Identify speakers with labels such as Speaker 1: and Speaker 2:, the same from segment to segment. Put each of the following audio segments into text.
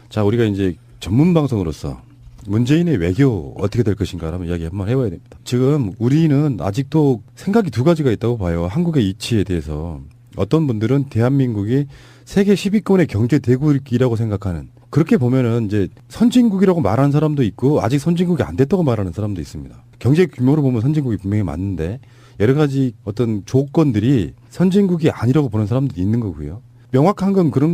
Speaker 1: 자, 우리가 이제 전문 방송으로서 문재인의 외교 어떻게 될 것인가라는 이야기 한번 해봐야 됩니다. 지금 우리는 아직도 생각이 두 가지가 있다고 봐요. 한국의 이치에 대해서. 어떤 분들은 대한민국이 세계 10위권의 경제 대국이라고 생각하는, 그렇게 보면은 이제 선진국이라고 말하는 사람도 있고 아직 선진국이 안 됐다고 말하는 사람도 있습니다. 경제 규모로 보면 선진국이 분명히 맞는데 여러 가지 어떤 조건들이 선진국이 아니라고 보는 사람도 있는 거고요. 명확한 건 그런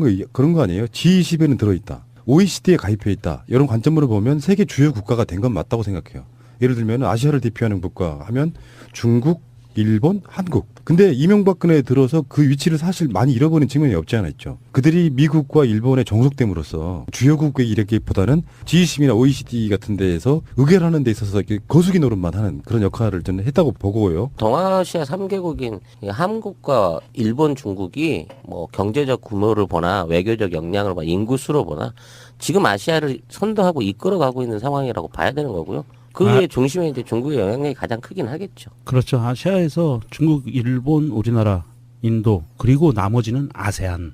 Speaker 1: 거 아니에요. G20에는 들어있다. OECD에 가입해 있다. 이런 관점으로 보면 세계 주요 국가가 된 건 맞다고 생각해요. 예를 들면 아시아를 대표하는 국가 하면 중국, 일본, 한국. 근데 이명박근혜에 들어서 그 위치를 사실 많이 잃어버린 측면이 없지 않아 있죠. 그들이 미국과 일본에 종속됨으로써 주요국의 이르기보다는 G20이나 OECD 같은 데에서 의결하는 데 있어서 이렇게 거수기 노릇만 하는 그런 역할을 저는 했다고 보고요.
Speaker 2: 동아시아 3개국인 한국과 일본, 중국이 뭐 경제적 규모를 보나 외교적 역량을 보나 인구수로 보나 지금 아시아를 선도하고 이끌어가고 있는 상황이라고 봐야 되는 거고요. 그 위에 중심에 이제 중국의 영향력이 가장 크긴 하겠죠.
Speaker 3: 그렇죠. 아시아에서 중국, 일본, 우리나라, 인도 그리고 나머지는 아세안.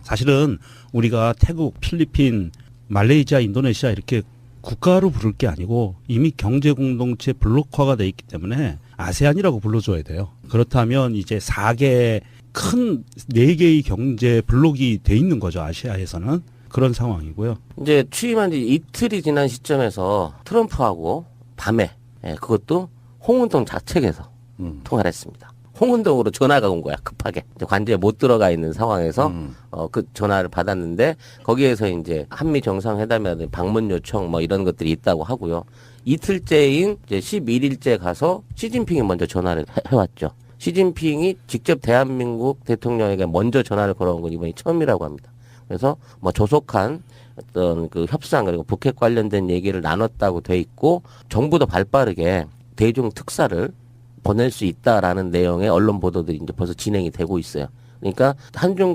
Speaker 3: 사실은 우리가 태국, 필리핀, 말레이시아, 인도네시아 이렇게 국가로 부를 게 아니고 이미 경제 공동체 블록화가 돼 있기 때문에 아세안이라고 불러줘야 돼요. 그렇다면 이제 4개 큰 4개의 경제 블록이 돼 있는 거죠. 아시아에서는. 그런 상황이고요.
Speaker 2: 이제 취임한 지 이틀이 지난 시점에서 트럼프하고 밤에 그것도 홍은동 좌측에서 통화를 했습니다. 홍은동으로 전화가 온 거야, 급하게. 관제에 못 들어가 있는 상황에서 그 전화를 받았는데 거기에서 이제 한미 정상회담이라든지 방문 요청 뭐 이런 것들이 있다고 하고요. 이틀째인 이제 11일째 가서 시진핑이 먼저 전화를 해왔죠. 시진핑이 직접 대한민국 대통령에게 먼저 전화를 걸어온 건 이번이 처음이라고 합니다. 그래서 뭐 조속한 어떤 그 협상 그리고 북핵 관련된 얘기를 나눴다고 돼 있고 정부도 발빠르게 대중 특사를 보낼 수 있다라는 내용의 언론 보도들이 이제 벌써 진행이 되고 있어요. 그러니까 한중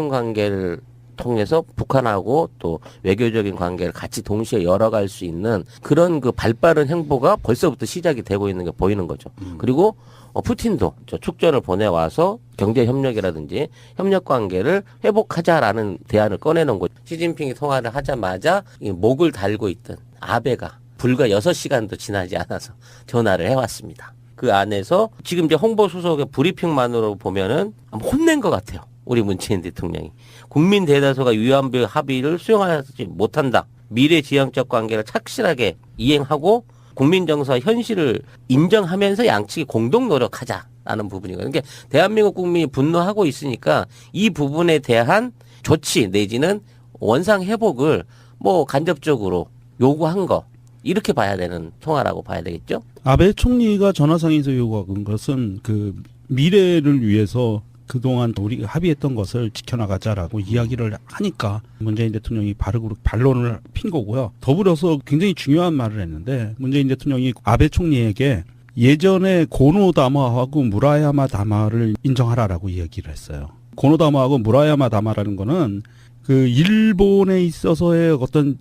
Speaker 2: 관계를 통해서 북한하고 또 외교적인 관계를 같이 동시에 열어갈 수 있는 그런 그 발빠른 행보가 벌써부터 시작이 되고 있는 게 보이는 거죠. 그리고 푸틴도 저 축전을 보내와서 경제 협력이라든지 협력 관계를 회복하자라는 대안을 꺼내는 거죠. 시진핑이 통화를 하자마자 목을 달고 있던 아베가 불과 6시간도 지나지 않아서 전화를 해왔습니다. 그 안에서 지금 이제 홍보수석의 브리핑만으로 보면은 혼낸 것 같아요. 우리 문재인 대통령이. 국민 대다수가 위안부 합의를 수용하지 못한다. 미래지향적 관계를 착실하게 이행하고 국민 정서와 현실을 인정하면서 양측이 공동 노력하자라는 부분이거든요. 그러니까 대한민국 국민이 분노하고 있으니까 이 부분에 대한 조치 내지는 원상 회복을 뭐 간접적으로 요구한 거 이렇게 봐야 되는 통화라고 봐야 되겠죠.
Speaker 3: 아베 총리가 전화상에서 요구한 것은 그 미래를 위해서 그동안 우리가 합의했던 것을 지켜나가자라고 이야기를 하니까 문재인 대통령이 바르고 반론을 핀 거고요. 더불어서 굉장히 중요한 말을 했는데 문재인 대통령이 아베 총리에게 예전에 고노다마하고 무라야마 다마를 인정하라라고 이야기를 했어요. 고노다마하고 무라야마 다마라는 거는 그 일본에 있어서의 어떤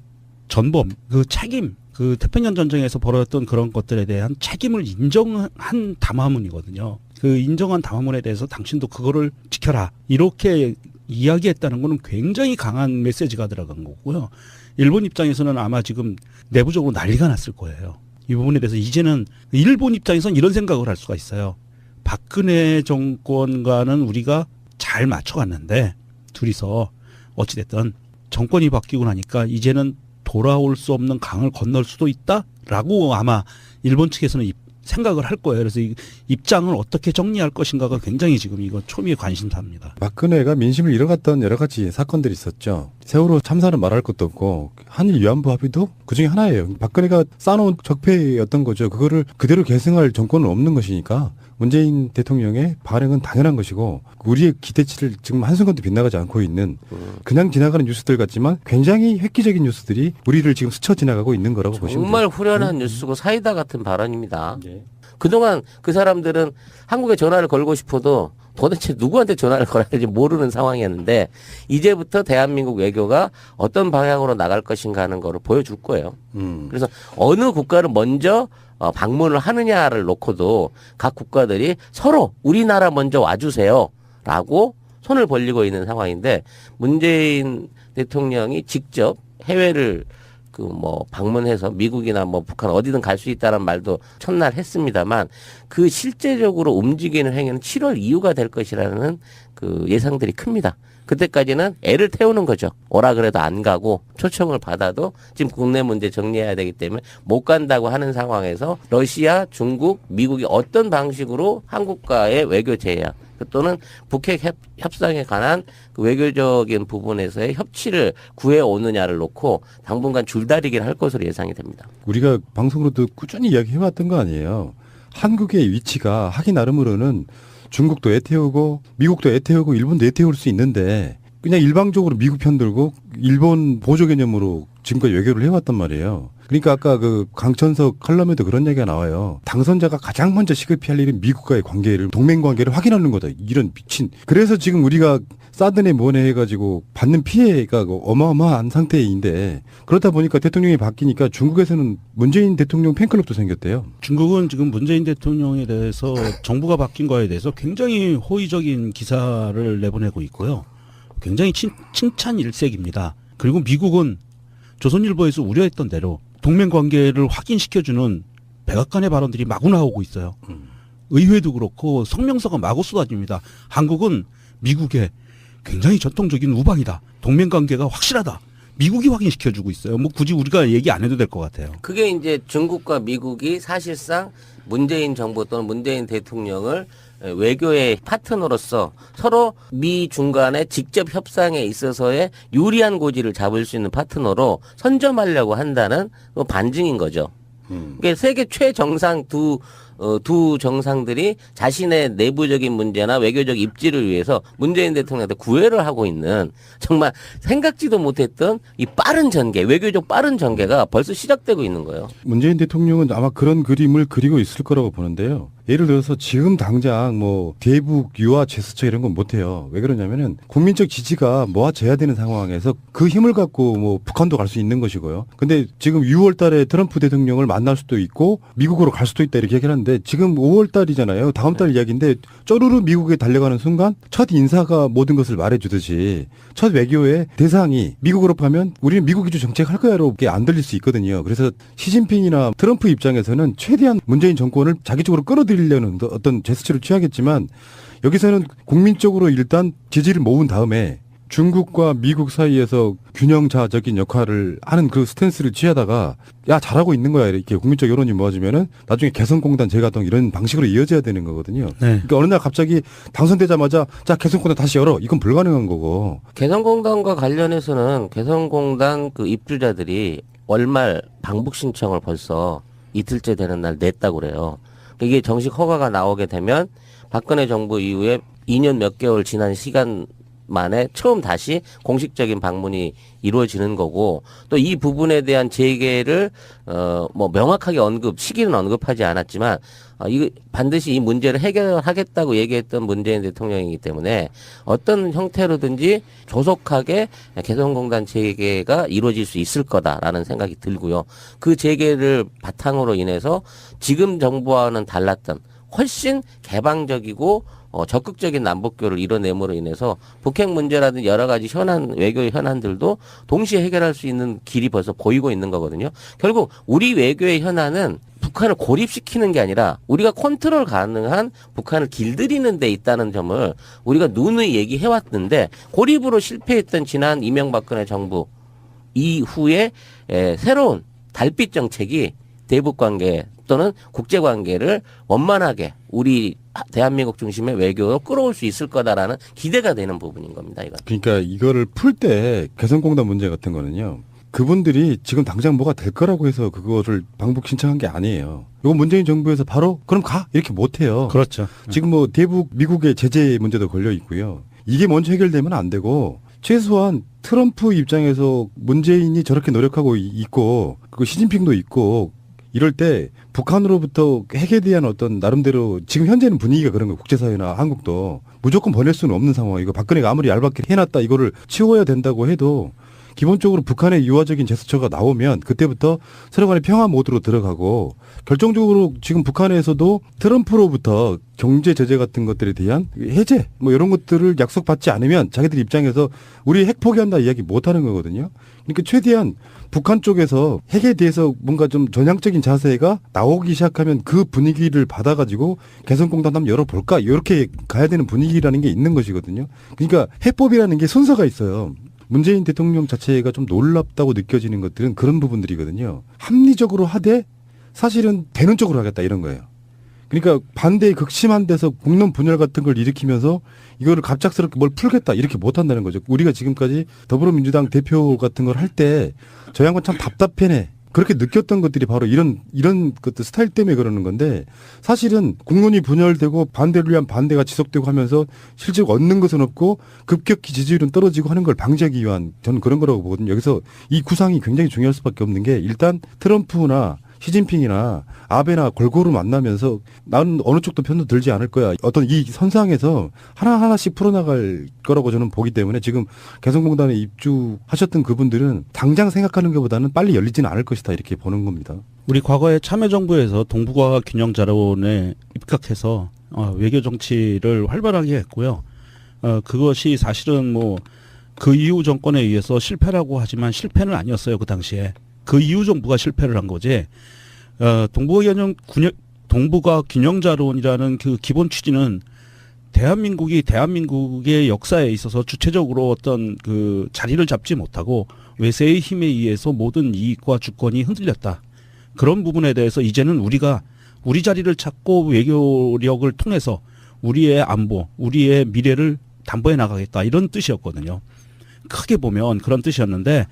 Speaker 3: 전범, 그 책임, 그 태평양 전쟁에서 벌어졌던 그런 것들에 대한 책임을 인정한 담화문이거든요. 그 인정한 담화문에 대해서 당신도 그거를 지켜라. 이렇게 이야기했다는 거는 굉장히 강한 메시지가 들어간 거고요. 일본 입장에서는 아마 지금 내부적으로 난리가 났을 거예요. 이 부분에 대해서 이제는 일본 입장에서는 이런 생각을 할 수가 있어요. 박근혜 정권과는 우리가 잘 맞춰갔는데 둘이서 어찌됐든 정권이 바뀌고 나니까 이제는 돌아올 수 없는 강을 건널 수도 있다라고 아마 일본 측에서는 생각을 할 거예요. 그래서 이 입장을 어떻게 정리할 것인가가 굉장히 지금 이거 초미의 관심사입니다.
Speaker 1: 박근혜가 민심을 잃어갔던 여러 가지 사건들이 있었죠. 세월호 참사는 말할 것도 없고 한일 위안부 합의도 그중에 하나예요. 박근혜가 쌓아놓은 적폐였던 거죠. 그거를 그대로 계승할 정권은 없는 것이니까 문재인 대통령의 발행은 당연한 것이고 우리의 기대치를 지금 한순간도 빗나가지 않고 있는 그냥 지나가는 뉴스들 같지만 굉장히 획기적인 뉴스들이 우리를 지금 스쳐 지나가고 있는 거라고 보시면 돼요.
Speaker 2: 정말 후련한 뉴스고 사이다 같은 발언입니다.
Speaker 1: 네.
Speaker 2: 그동안 그 사람들은 한국에 전화를 걸고 싶어도 도대체 누구한테 전화를 걸어야 할지 모르는 상황이었는데 이제부터 대한민국 외교가 어떤 방향으로 나갈 것인가 하는 거를 보여줄 거예요. 그래서 어느 국가를 먼저 방문을 하느냐를 놓고도 각 국가들이 서로 우리나라 먼저 와주세요 라고 손을 벌리고 있는 상황인데 문재인 대통령이 직접 해외를 그 뭐 방문해서 미국이나 뭐 북한 어디든 갈 수 있다는 말도 첫날 했습니다만 그 실제적으로 움직이는 행위는 7월 이후가 될 것이라는 그 예상들이 큽니다. 그때까지는 애를 태우는 거죠. 오라 그래도 안 가고 초청을 받아도 지금 국내 문제 정리해야 되기 때문에 못 간다고 하는 상황에서 러시아, 중국, 미국이 어떤 방식으로 한국과의 외교 제약 또는 북핵 협상에 관한 그 외교적인 부분에서의 협치를 구해오느냐를 놓고 당분간 줄다리기를 할 것으로 예상이 됩니다.
Speaker 1: 우리가 방송으로도 꾸준히 이야기해왔던 거 아니에요. 한국의 위치가 하기 나름으로는 중국도 애태우고 미국도 애태우고 일본도 애태울 수 있는데 그냥 일방적으로 미국 편들고 일본 보조 개념으로 지금까지 외교를 해왔단 말이에요. 그러니까 아까 그 강천석 칼럼에도 그런 얘기가 나와요. 당선자가 가장 먼저 시급히 할 일은 미국과의 관계를 동맹 관계를 확인하는 거다. 이런 미친. 그래서 지금 우리가 사드네 뭐네 해가지고 받는 피해가 어마어마한 상태인데 그렇다 보니까 대통령이 바뀌니까 중국에서는 문재인 대통령 팬클럽도 생겼대요.
Speaker 3: 중국은 지금 문재인 대통령에 대해서 정부가 바뀐 거에 대해서 굉장히 호의적인 기사를 내보내고 있고요. 굉장히 칭찬 일색입니다. 그리고 미국은 조선일보에서 우려했던 대로 동맹 관계를 확인시켜주는 백악관의 발언들이 마구 나오고 있어요. 의회도 그렇고 성명서가 마구 쏟아집니다. 한국은 미국의 굉장히 전통적인 우방이다. 동맹 관계가 확실하다. 미국이 확인시켜주고 있어요. 뭐 굳이 우리가 얘기 안 해도 될 것 같아요.
Speaker 2: 그게 이제 중국과 미국이 사실상 문재인 정부 또는 문재인 대통령을 외교의 파트너로서 서로 미 중간에 직접 협상에 있어서의 유리한 고지를 잡을 수 있는 파트너로 선점하려고 한다는 반증인 거죠. 그러니까 세계 최정상 두 정상들이 자신의 내부적인 문제나 외교적 입지를 위해서 문재인 대통령한테 구애를 하고 있는 정말 생각지도 못했던 이 빠른 전개, 외교적 빠른 전개가 벌써 시작되고 있는 거예요.
Speaker 1: 문재인 대통령은 아마 그런 그림을 그리고 있을 거라고 보는데요. 예를 들어서 지금 당장 뭐 대북 유화 제스처 이런 건 못해요. 왜 그러냐면은 국민적 지지가 모아져야 되는 상황에서 그 힘을 갖고 뭐 북한도 갈 수 있는 것이고요. 근데 지금 6월 달에 트럼프 대통령을 만날 수도 있고 미국으로 갈 수도 있다 이렇게 얘기를 하는데 지금 5월 달이잖아요. 다음 달 이야기인데 쪼르르 미국에 달려가는 순간 첫 인사가 모든 것을 말해주듯이 첫 외교의 대상이 미국으로 가면 우리는 미국 위주 정책 할 거야로 안 들릴 수 있거든요. 그래서 시진핑이나 트럼프 입장에서는 최대한 문재인 정권을 자기 쪽으로 끌어들이려는 어떤 제스처를 취하겠지만 여기서는 국민적으로 일단 지지를 모은 다음에 중국과 미국 사이에서 균형자적인 역할을 하는 그 스탠스를 취하다가 야 잘하고 있는 거야 이렇게 국민적 여론이 모아지면은 나중에 개성공단 재가동 이런 방식으로 이어져야 되는 거거든요.
Speaker 3: 네.
Speaker 1: 그러니까 어느 날 갑자기 당선되자마자 자 개성공단 다시 열어 이건 불가능한 거고.
Speaker 2: 개성공단과 관련해서는 개성공단 그 입주자들이 월말 방북 신청을 벌써 이틀째 되는 날 냈다고 그래요. 이게 정식 허가가 나오게 되면 박근혜 정부 이후에 2년 몇 개월 지난 시간 만에 처음 다시 공식적인 방문이 이루어지는 거고 또 이 부분에 대한 재개를 뭐 명확하게 시기는 언급하지 않았지만 이거 반드시 이 문제를 해결하겠다고 얘기했던 문재인 대통령이기 때문에 어떤 형태로든지 조속하게 개성공단 재개가 이루어질 수 있을 거다라는 생각이 들고요. 그 재개를 바탕으로 인해서 지금 정부와는 달랐던 훨씬 개방적이고 적극적인 남북교를 이뤄냄으로 인해서 북핵 문제라든지 여러 가지 외교의 현안들도 동시에 해결할 수 있는 길이 벌써 보이고 있는 거거든요. 결국 우리 외교의 현안은 북한을 고립시키는 게 아니라 우리가 컨트롤 가능한 북한을 길들이는 데 있다는 점을 우리가 누누이 얘기해왔는데 고립으로 실패했던 지난 이명박근혜 정부 이후에 새로운 달빛 정책이 대북관계 또는 국제관계를 원만하게 우리 대한민국 중심의 외교로 끌어올 수 있을 거다라는 기대가 되는 부분인 겁니다. 이건.
Speaker 1: 그러니까 이거를 풀 때 개성공단 문제 같은 거는요. 그분들이 지금 당장 뭐가 될 거라고 해서 그거를 방북 신청한 게 아니에요. 이거 문재인 정부에서 바로 그럼 가 이렇게 못해요.
Speaker 3: 그렇죠.
Speaker 1: 지금 뭐 대북 미국의 제재 문제도 걸려 있고요. 이게 먼저 해결되면 안 되고 최소한 트럼프 입장에서 문재인이 저렇게 노력하고 있고 그리고 시진핑도 있고 이럴 때 북한으로부터 핵에 대한 어떤 나름대로 지금 현재는 분위기가 그런 거예요. 국제사회나 한국도 무조건 보낼 수는 없는 상황이고 박근혜가 아무리 얄밉게 해놨다 이거를 치워야 된다고 해도 기본적으로 북한의 유화적인 제스처가 나오면 그때부터 서로 간의 평화 모드로 들어가고 결정적으로 지금 북한에서도 트럼프로부터 경제 제재 같은 것들에 대한 해제 뭐 이런 것들을 약속받지 않으면 자기들 입장에서 우리 핵 포기한다 이야기 못 하는 거거든요. 그러니까 최대한 북한 쪽에서 핵에 대해서 뭔가 좀 전향적인 자세가 나오기 시작하면 그 분위기를 받아가지고 개성공단 한번 열어볼까 이렇게 가야 되는 분위기라는 게 있는 것이거든요. 그러니까 해법이라는 게 순서가 있어요. 문재인 대통령 자체가 좀 놀랍다고 느껴지는 것들은 그런 부분들이거든요. 합리적으로 하되 사실은 되는 쪽으로 하겠다 이런 거예요. 그러니까 반대에 극심한 데서 국론 분열 같은 걸 일으키면서 이거를 갑작스럽게 뭘 풀겠다 이렇게 못 한다는 거죠. 우리가 지금까지 더불어민주당 대표 같은 걸 할 때 저 양반 참 답답해네. 그렇게 느꼈던 것들이 바로 이런 것들 스타일 때문에 그러는 건데 사실은 국론이 분열되고 반대를 위한 반대가 지속되고 하면서 실제로 얻는 것은 없고 급격히 지지율은 떨어지고 하는 걸 방지하기 위한 저는 그런 거라고 보거든요. 여기서 이 구상이 굉장히 중요할 수밖에 없는 게 일단 트럼프나 시진핑이나 아베나 골고루 만나면서 나는 어느 쪽도 편도 들지 않을 거야. 어떤 이 선상에서 하나하나씩 풀어나갈 거라고 저는 보기 때문에 지금 개성공단에 입주하셨던 그분들은 당장 생각하는 것보다는 빨리 열리지는 않을 것이다 이렇게 보는 겁니다.
Speaker 3: 우리 과거에 참여정부에서 동북아 균형자론에 입각해서 외교 정치를 활발하게 했고요. 그것이 사실은 뭐 그 이후 정권에 의해서 실패라고 하지만 실패는 아니었어요. 그 당시에. 그 이후 정부가 실패를 한 거지. 동북아 균형자론이라는 그 기본 취지는 대한민국의 역사에 있어서 주체적으로 어떤 그 자리를 잡지 못하고 외세의 힘에 의해서 모든 이익과 주권이 흔들렸다. 그런 부분에 대해서 이제는 우리가 우리 자리를 찾고 외교력을 통해서 우리의 안보, 우리의 미래를 담보해 나가겠다. 이런 뜻이었거든요. 크게 보면 그런 뜻이었는데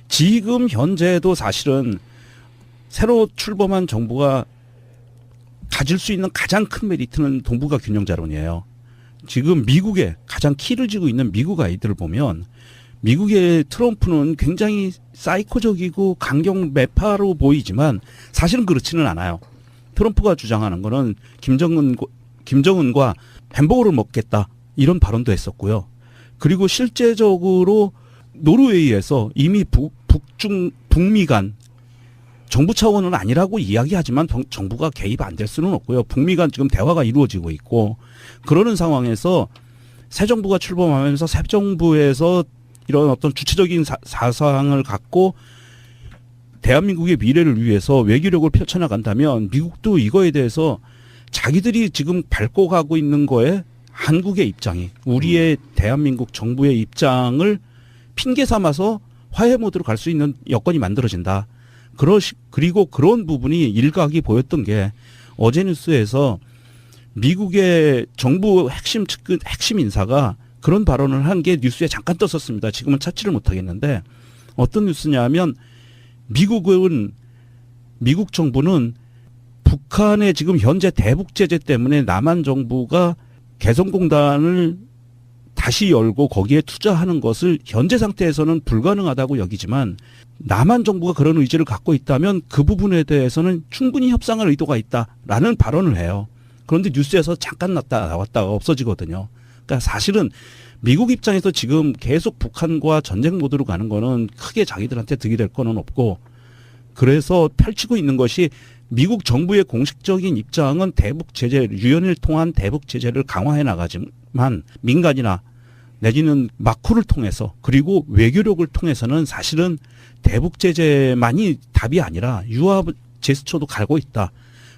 Speaker 3: 지금 현재도 사실은 새로 출범한 정부가 가질 수 있는 가장 큰 메리트는 동북아 균형자론이에요. 지금 미국에 가장 키를 쥐고 있는 미국 아이들을 보면 미국의 트럼프는 굉장히 사이코적이고 강경 매파로 보이지만 사실은 그렇지는 않아요. 트럼프가 주장하는 거는 김정은과 햄버거를 먹겠다 이런 발언도 했었고요. 그리고 실제적으로 노르웨이에서 이미 북미 간 정부 차원은 아니라고 이야기하지만 정부가 개입 안 될 수는 없고요. 북미 간 지금 대화가 이루어지고 있고 그러는 상황에서 새 정부가 출범하면서 새 정부에서 이런 어떤 주체적인 사상을 갖고 대한민국의 미래를 위해서 외교력을 펼쳐나간다면 미국도 이거에 대해서 자기들이 지금 밟고 가고 있는 거에 한국의 입장이 우리의 대한민국 정부의 입장을 핑계 삼아서 화해 모드로 갈 수 있는 여건이 만들어진다. 그리고 그런 부분이 일각이 보였던 게 어제 뉴스에서 미국의 정부 핵심 인사가 그런 발언을 한 게 뉴스에 잠깐 떴었습니다. 지금은 찾지를 못하겠는데 어떤 뉴스냐면 미국 정부는 북한의 지금 현재 대북 제재 때문에 남한 정부가 개성공단을 다시 열고 거기에 투자하는 것을 현재 상태에서는 불가능하다고 여기지만 남한 정부가 그런 의지를 갖고 있다면 그 부분에 대해서는 충분히 협상할 의도가 있다라는 발언을 해요. 그런데 뉴스에서 잠깐 나왔다가 없어지거든요. 그러니까 사실은 미국 입장에서 지금 계속 북한과 전쟁 모드로 가는 거는 크게 자기들한테 득이 될 거는 없고 그래서 펼치고 있는 것이 미국 정부의 공식적인 입장은 대북 제재, 유엔을 통한 대북 제재를 강화해 나가지만 민간이나 내지는 마크를 통해서 그리고 외교력을 통해서는 사실은 대북 제재만이 답이 아니라 유화 제스처도 갈고 있다.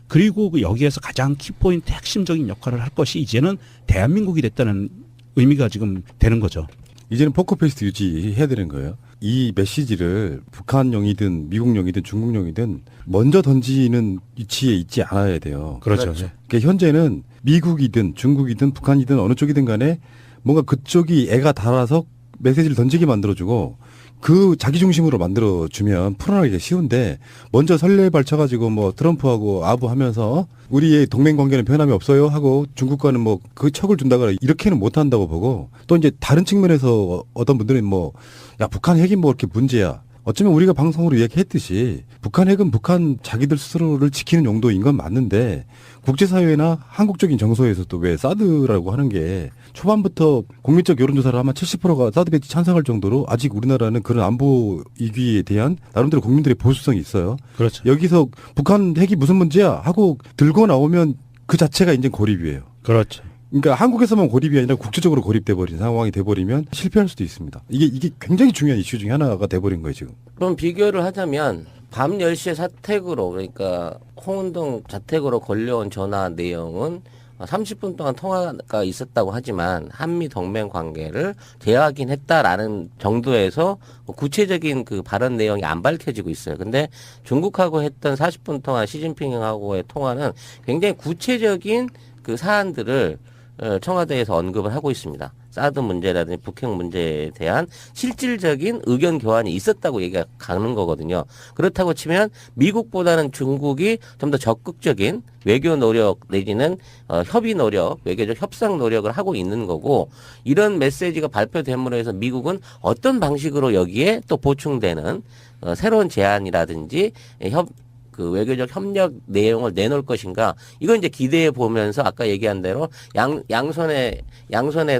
Speaker 3: 그리고 여기에서 가장 키포인트 핵심적인 역할을 할 것이 이제는 대한민국이 됐다는 의미가 지금 되는 거죠.
Speaker 1: 이제는 포커페이스 유지해야 되는 거예요. 이 메시지를 북한용이든 미국용이든 중국용이든 먼저 던지는 위치에 있지 않아야 돼요.
Speaker 3: 그렇죠.
Speaker 1: 그러니까 현재는 미국이든 중국이든 북한이든 어느 쪽이든 간에 뭔가 그쪽이 애가 달아서 메시지를 던지게 만들어주고 그 자기 중심으로 만들어주면 풀어나가기가 쉬운데 먼저 설레발쳐가지고 뭐 트럼프하고 아부하면서 우리의 동맹 관계는 변함이 없어요 하고 중국과는 뭐 그 척을 준다거나 이렇게는 못한다고 보고 또 이제 다른 측면에서 어떤 분들은 뭐 야 북한 핵이 뭐 이렇게 문제야 어쩌면 우리가 방송으로 이야기했듯이 북한 핵은 북한 자기들 스스로를 지키는 용도인 건 맞는데 국제사회나 한국적인 정서에서 또 왜 사드라고 하는 게 초반부터 국민적 여론조사를 하면 70%가 사드 배치 찬성할 정도로 아직 우리나라는 그런 안보 이기에 대한 나름대로 국민들의 보수성이 있어요.
Speaker 3: 그렇죠.
Speaker 1: 여기서 북한 핵이 무슨 문제야 하고 들고 나오면 그 자체가 이제 고립이에요.
Speaker 3: 그렇죠.
Speaker 1: 그러니까 한국에서만 고립이 아니라 국제적으로 고립돼 버린 상황이 돼 버리면 실패할 수도 있습니다. 이게 굉장히 중요한 이슈 중에 하나가 돼 버린 거예요, 지금.
Speaker 2: 그럼 비교를 하자면 밤 10시에 사택으로 그러니까 홍은동 자택으로 걸려온 전화 내용은 30분 동안 통화가 있었다고 하지만 한미 동맹 관계를 재확인했다라는 정도에서 구체적인 그 발언 내용이 안 밝혀지고 있어요. 근데 중국하고 했던 40분 동안 시진핑하고의 통화는 굉장히 구체적인 그 사안들을 청와대에서 언급을 하고 있습니다. 사드 문제라든지 북핵 문제에 대한 실질적인 의견 교환이 있었다고 얘기가 가는 거거든요. 그렇다고 치면 미국보다는 중국이 좀 더 적극적인 외교 노력 내지는 협의 노력, 외교적 협상 노력을 하고 있는 거고 이런 메시지가 발표됨으로 해서 미국은 어떤 방식으로 여기에 또 보충되는 새로운 제안이라든지 그 외교적 협력 내용을 내놓을 것인가 이건 이제 기대해 보면서 아까 얘기한 대로 양손에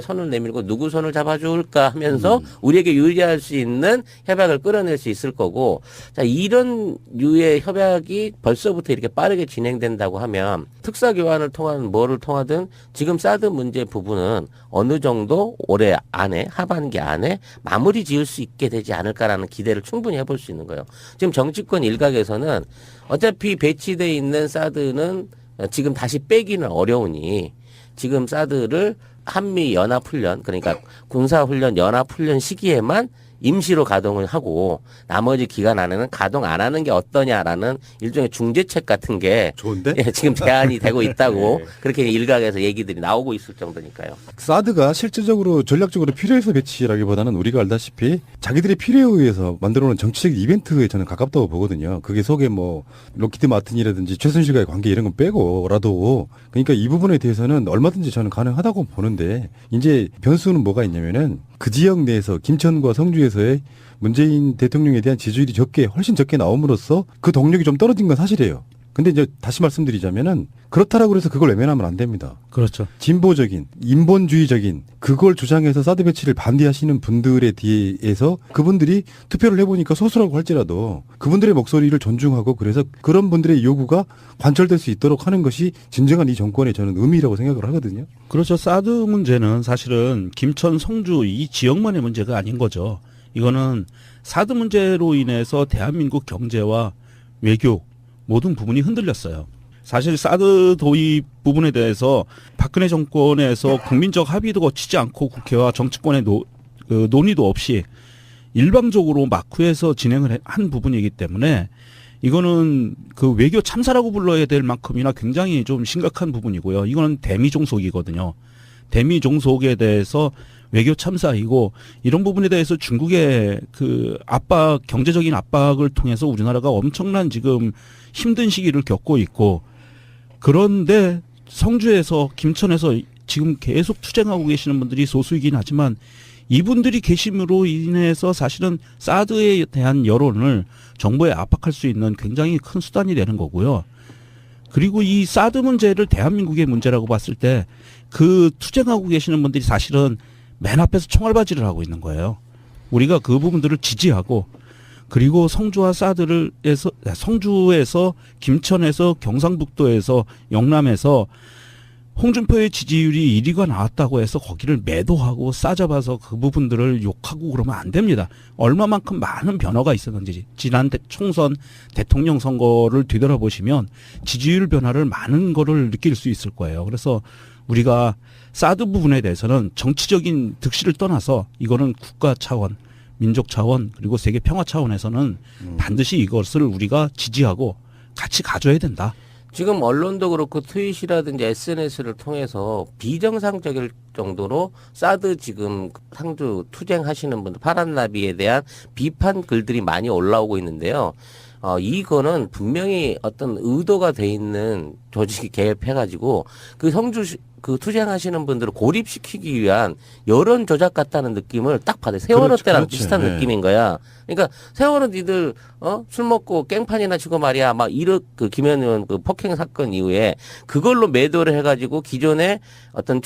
Speaker 2: 손을 내밀고 누구 손을 잡아줄까 하면서 우리에게 유리할 수 있는 협약을 끌어낼 수 있을 거고 자 이런 류의 협약이 벌써부터 이렇게 빠르게 진행된다고 하면 특사 교환을 통한 뭐를 통하든 지금 사드 문제 부분은 어느 정도 올해 안에 하반기 안에 마무리 지을 수 있게 되지 않을까라는 기대를 충분히 해볼 수 있는 거예요. 지금 정치권 일각에서는 어차피 배치돼 있는 사드는 지금 다시 빼기는 어려우니 지금 사드를 한미 연합훈련 그러니까 군사훈련 연합훈련 시기에만 임시로 가동을 하고 나머지 기간 안에는 가동 안 하는 게 어떠냐라는 일종의 중재책 같은 게
Speaker 1: 좋은데?
Speaker 2: 예, 지금 제안이 되고 있다고 그렇게 일각에서 얘기들이 나오고 있을 정도니까요.
Speaker 1: 사드가 실질적으로 전략적으로 필요해서 배치라기보다는 우리가 알다시피 자기들의 필요에 의해서 만들어놓은 정치적 이벤트에 저는 가깝다고 보거든요. 그게 속에 뭐 록히드 마틴이라든지 최순실과의 관계 이런 건 빼고라도 그러니까 이 부분에 대해서는 얼마든지 저는 가능하다고 보는데 이제 변수는 뭐가 있냐면은 그 지역 내에서 김천과 성주에서의 문재인 대통령에 대한 지지율이 훨씬 적게 나옴으로써 그 동력이 좀 떨어진 건 사실이에요. 근데 이제 다시 말씀드리자면은 그렇다라고 해서 그걸 외면하면 안 됩니다.
Speaker 3: 그렇죠.
Speaker 1: 진보적인, 인본주의적인 그걸 주장해서 사드 배치를 반대하시는 분들에 대해서 그분들이 투표를 해보니까 소수라고 할지라도 그분들의 목소리를 존중하고 그래서 그런 분들의 요구가 관철될 수 있도록 하는 것이 진정한 이 정권의 저는 의미라고 생각을 하거든요.
Speaker 3: 그렇죠. 사드 문제는 사실은 김천, 성주 이 지역만의 문제가 아닌 거죠. 이거는 사드 문제로 인해서 대한민국 경제와 외교 모든 부분이 흔들렸어요. 사실 사드 도입 부분에 대해서 박근혜 정권에서 국민적 합의도 거치지 않고 국회와 정치권의 논의도 없이 일방적으로 마쿠에서 진행을 한 부분이기 때문에 이거는 그 외교 참사라고 불러야 될 만큼이나 굉장히 좀 심각한 부분이고요. 이거는 대미 종속이거든요. 대미 종속에 대해서 외교 참사이고 이런 부분에 대해서 중국의 그 압박, 경제적인 압박을 통해서 우리나라가 엄청난 지금 힘든 시기를 겪고 있고 그런데 성주에서 김천에서 지금 계속 투쟁하고 계시는 분들이 소수이긴 하지만 이분들이 계심으로 인해서 사실은 사드에 대한 여론을 정부에 압박할 수 있는 굉장히 큰 수단이 되는 거고요. 그리고 이 사드 문제를 대한민국의 문제라고 봤을 때 그 투쟁하고 계시는 분들이 사실은 맨 앞에서 총알바지를 하고 있는 거예요. 우리가 그 부분들을 지지하고 그리고 성주와 성주에서 김천에서 경상북도에서 영남에서 홍준표의 지지율이 1위가 나왔다고 해서 거기를 매도하고 싸잡아서 그 부분들을 욕하고 그러면 안 됩니다. 얼마만큼 많은 변화가 있었는지 지난 총선 대통령 선거를 뒤돌아보시면 지지율 변화를 많은 거를 느낄 수 있을 거예요. 그래서 우리가 사드 부분에 대해서는 정치적인 득실을 떠나서 이거는 국가 차원, 민족 차원 그리고 세계 평화 차원에서는 반드시 이것을 우리가 지지하고 같이 가져야 된다.
Speaker 2: 지금 언론도 그렇고 트윗이라든지 SNS를 통해서 비정상적일 정도로 사드 지금 상주 투쟁하시는 분들 파란 나비에 대한 비판 글들이 많이 올라오고 있는데요. 이거는 분명히 어떤 의도가 돼 있는 조직이 개입해가지고 그 그 투쟁하시는 분들을 고립시키기 위한 여론 조작 같다는 느낌을 딱 받아요. 세월호
Speaker 1: 그렇죠,
Speaker 2: 때랑
Speaker 1: 그렇죠.
Speaker 2: 비슷한
Speaker 1: 네.
Speaker 2: 느낌인 거야. 그러니까 세월호 니들 술 먹고 깽판이나 치고 말이야 막 그 김현 의원 그 폭행 사건 이후에 그걸로 매도를 해가지고 기존의 어떤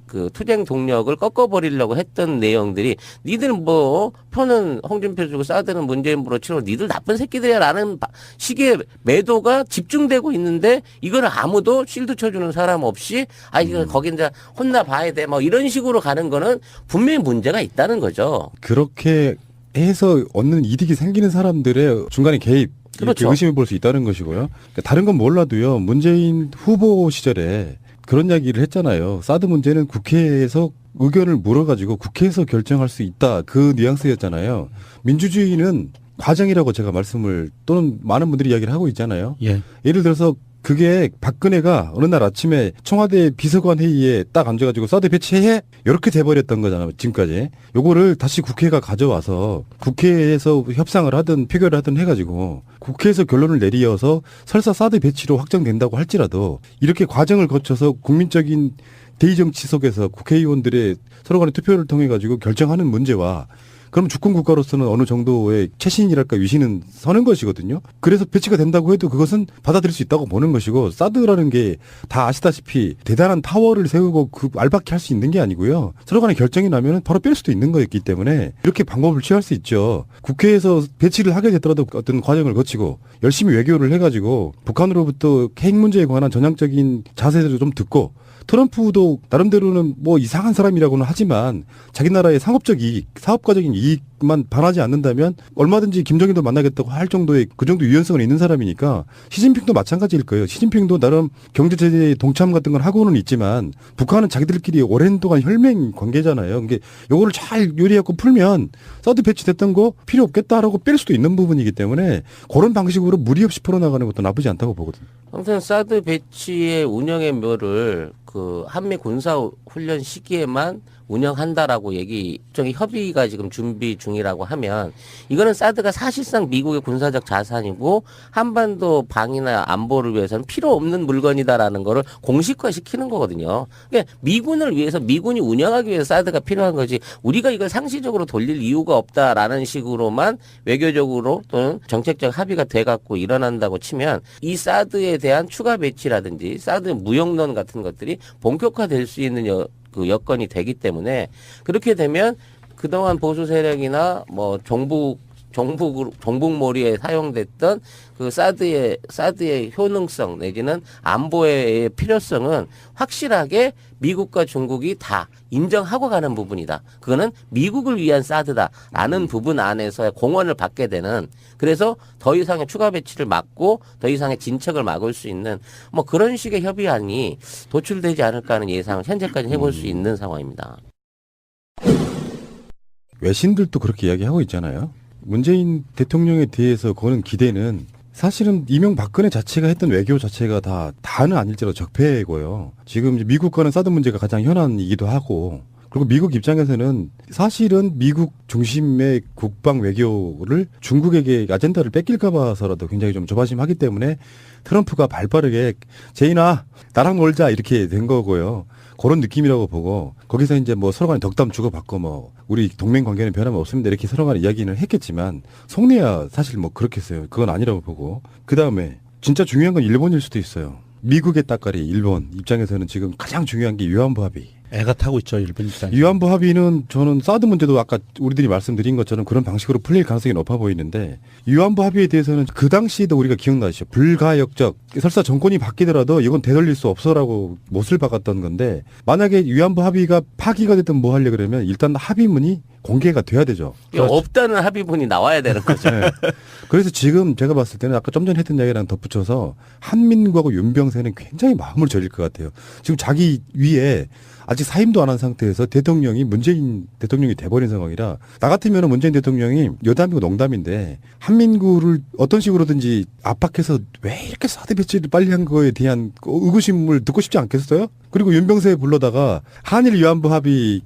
Speaker 2: 그 투쟁 동력을 꺾어버리려고 했던 내용들이 니들 뭐 표는 홍준표 주고 사드는 문재인 부로 치고 니들 나쁜 새끼들이야라는 식의 매도가 집중되고 있는데 이거를 아무도 실드 쳐주는 사람 없이 이거 거기 이제 혼나 봐야 돼 뭐 이런 식으로 가는 거는 분명히 문제가 있다는 거죠.
Speaker 1: 그렇게 해서 얻는 이득이 생기는 사람들의 중간에 개입 이렇게
Speaker 2: 그렇죠.
Speaker 1: 의심해 볼 수 있다는 것이고요. 그러니까 다른 건 몰라도요. 문재인 후보 시절에 그런 이야기를 했잖아요. 사드 문제는 국회에서 의견을 물어가지고 국회에서 결정할 수 있다. 그 뉘앙스였잖아요. 민주주의는 과정이라고 제가 말씀을 또는 많은 분들이 이야기를 하고 있잖아요.
Speaker 3: 예.
Speaker 1: 예를 들어서 그게 박근혜가 어느 날 아침에 청와대 비서관 회의에 딱 앉아가지고 사드 배치해 이렇게 돼버렸던 거잖아요. 지금까지 요거를 다시 국회가 가져와서 국회에서 협상을 하든 표결을 하든 해가지고 국회에서 결론을 내리어서 설사 사드 배치로 확정된다고 할지라도 이렇게 과정을 거쳐서 국민적인 대의 정치 속에서 국회의원들의 서로 간의 투표를 통해 가지고 결정하는 문제와 그럼 주권 국가로서는 어느 정도의 최신이랄까 위신은 서는 것이거든요. 그래서 배치가 된다고 해도 그것은 받아들일 수 있다고 보는 것이고 사드라는 게 다 아시다시피 대단한 타워를 세우고 그 알박히 할 수 있는 게 아니고요. 서로 간에 결정이 나면 바로 뺄 수도 있는 거였기 때문에 이렇게 방법을 취할 수 있죠. 국회에서 배치를 하게 됐더라도 어떤 과정을 거치고 열심히 외교를 해가지고 북한으로부터 핵 문제에 관한 전향적인 자세들을 좀 듣고 트럼프도 나름대로는 뭐 이상한 사람이라고는 하지만 자기 나라의 상업적 이익, 사업가적인 이익만 반하지 않는다면 얼마든지 김정일도 만나겠다고 할 정도의 그 정도 유연성은 있는 사람이니까 시진핑도 마찬가지일 거예요. 시진핑도 나름 경제제재에 동참 같은 건 하고는 있지만 북한은 자기들끼리 오랜 동안 혈맹 관계잖아요. 그게 요거를 잘 요리하고 풀면 사드 배치됐던 거 필요 없겠다라고 뺄 수도 있는 부분이기 때문에 그런 방식으로 무리 없이 풀어나가는 것도 나쁘지 않다고 보거든요.
Speaker 2: 아무튼 사드 배치의 운영의 묘를 그 한미 군사 훈련 시기에만 운영한다라고 일종의 협의가 지금 준비 중이라고 하면 이거는 사드가 사실상 미국의 군사적 자산이고 한반도 방위나 안보를 위해서는 필요 없는 물건이다라는 거를 공식화시키는 거거든요. 그러니까 미군을 위해서 미군이 운영하기 위해서 사드가 필요한 거지 우리가 이걸 상시적으로 돌릴 이유가 없다라는 식으로만 외교적으로 또는 정책적 합의가 돼갖고 일어난다고 치면 이 사드에 대한 추가 배치라든지 사드 무역론 같은 것들이 본격화될 수 있는 그 여건이 되기 때문에 그렇게 되면 그동안 보수 세력이나 뭐 종북몰이에 사용됐던 그 사드의 효능성 내지는 안보의 필요성은 확실하게 미국과 중국이 다 인정하고 가는 부분이다. 그거는 미국을 위한 사드다라는 부분 안에서의 공헌을 받게 되는 그래서 더 이상의 추가 배치를 막고 더 이상의 진척을 막을 수 있는 뭐 그런 식의 협의안이 도출되지 않을까 하는 예상을 현재까지 해볼 수 있는 상황입니다.
Speaker 1: 외신들도 그렇게 이야기하고 있잖아요. 문재인 대통령에 대해서 거는 기대는 사실은 이명박근혜 자체가 했던 외교 자체가 다는 아닐지라도 적폐고요. 지금 이제 미국과는 사드 문제가 가장 현안이기도 하고 그리고 미국 입장에서는 사실은 미국 중심의 국방 외교를 중국에게 아젠다를 뺏길까 봐서라도 굉장히 좀 조바심하기 때문에 트럼프가 발빠르게 제인아 나랑 놀자 이렇게 된 거고요. 그런 느낌이라고 보고 거기서 이제 뭐 서로 간에 덕담 주고받고 뭐 우리 동맹 관계는 변함이 없습니다 이렇게 서로 간에 이야기는 했겠지만 속내야 사실 뭐 그렇겠어요. 그건 아니라고 보고 그다음에 진짜 중요한 건 일본일 수도 있어요. 미국의 따까리 일본 입장에서는 지금 가장 중요한 게 위안부 합의.
Speaker 3: 애가 타고 있죠 일본 입장에서.
Speaker 1: 위안부 합의는 저는 사드 문제도 아까 우리들이 말씀드린 것처럼 그런 방식으로 풀릴 가능성이 높아 보이는데 위안부 합의에 대해서는 그 당시에도 우리가 기억나시죠. 불가역적 설사 정권이 바뀌더라도 이건 되돌릴 수 없어라고 못을 박았던 건데 만약에 위안부 합의가 파기가 됐든 뭐 하려 그러면 일단 합의문이 공개가 돼야 되죠.
Speaker 2: 없다는 합의문이 나와야 되는 거죠.
Speaker 1: 네. 그래서 지금 제가 봤을 때는 아까 좀 전에 했던 이야기랑 덧붙여서 한민구하고 윤병세는 굉장히 마음을 졸일 것 같아요. 지금 자기 위에 아직 사임도 안 한 상태에서 대통령이 문재인 대통령이 돼버린 상황이라 나 같으면 문재인 대통령이 여담이고 농담인데 한민구를 어떤 식으로든지 압박해서 왜 이렇게 사드 배치를 빨리 한 거에 대한 의구심을 듣고 싶지 않겠어요? 그리고 윤병세 불러다가 한일 위안부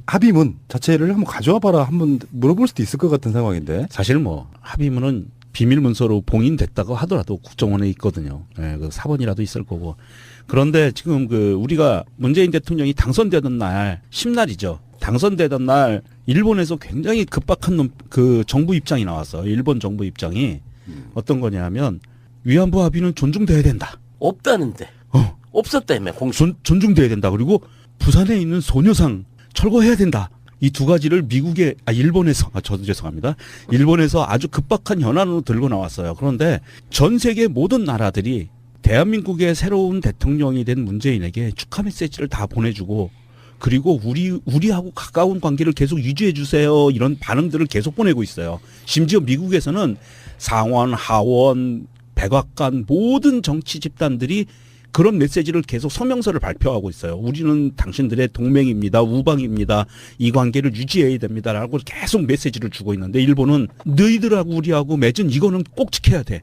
Speaker 1: 합의문 자체를 한번 가져와 봐라 한번 물어볼 수도 있을 것 같은 상황인데
Speaker 3: 사실 뭐 합의문은 비밀 문서로 봉인됐다고 하더라도 국정원에 있거든요. 예, 그 사본이라도 있을 거고. 그런데 지금 그 우리가 문재인 대통령이 당선되던 날 10날이죠. 당선되던 날 일본에서 굉장히 급박한 그 정부 입장이 나왔어. 일본 정부 입장이 어떤 거냐면 위안부 합의는 존중돼야 된다.
Speaker 2: 없다는데. 없었다며 공식.
Speaker 3: 존중돼야 된다. 그리고 부산에 있는 소녀상 철거해야 된다. 이 두 가지를 일본에서, 저도 죄송합니다. 일본에서 아주 급박한 현안으로 들고 나왔어요. 그런데 전 세계 모든 나라들이 대한민국의 새로운 대통령이 된 문재인에게 축하 메시지를 다 보내주고 그리고 우리하고 가까운 관계를 계속 유지해 주세요. 이런 반응들을 계속 보내고 있어요. 심지어 미국에서는 상원, 하원, 백악관 모든 정치 집단들이 그런 메시지를 계속 성명서를 발표하고 있어요. 우리는 당신들의 동맹입니다. 우방입니다. 이 관계를 유지해야 됩니다라고 계속 메시지를 주고 있는데 일본은 너희들하고 우리하고 맺은 이거는 꼭 지켜야 돼.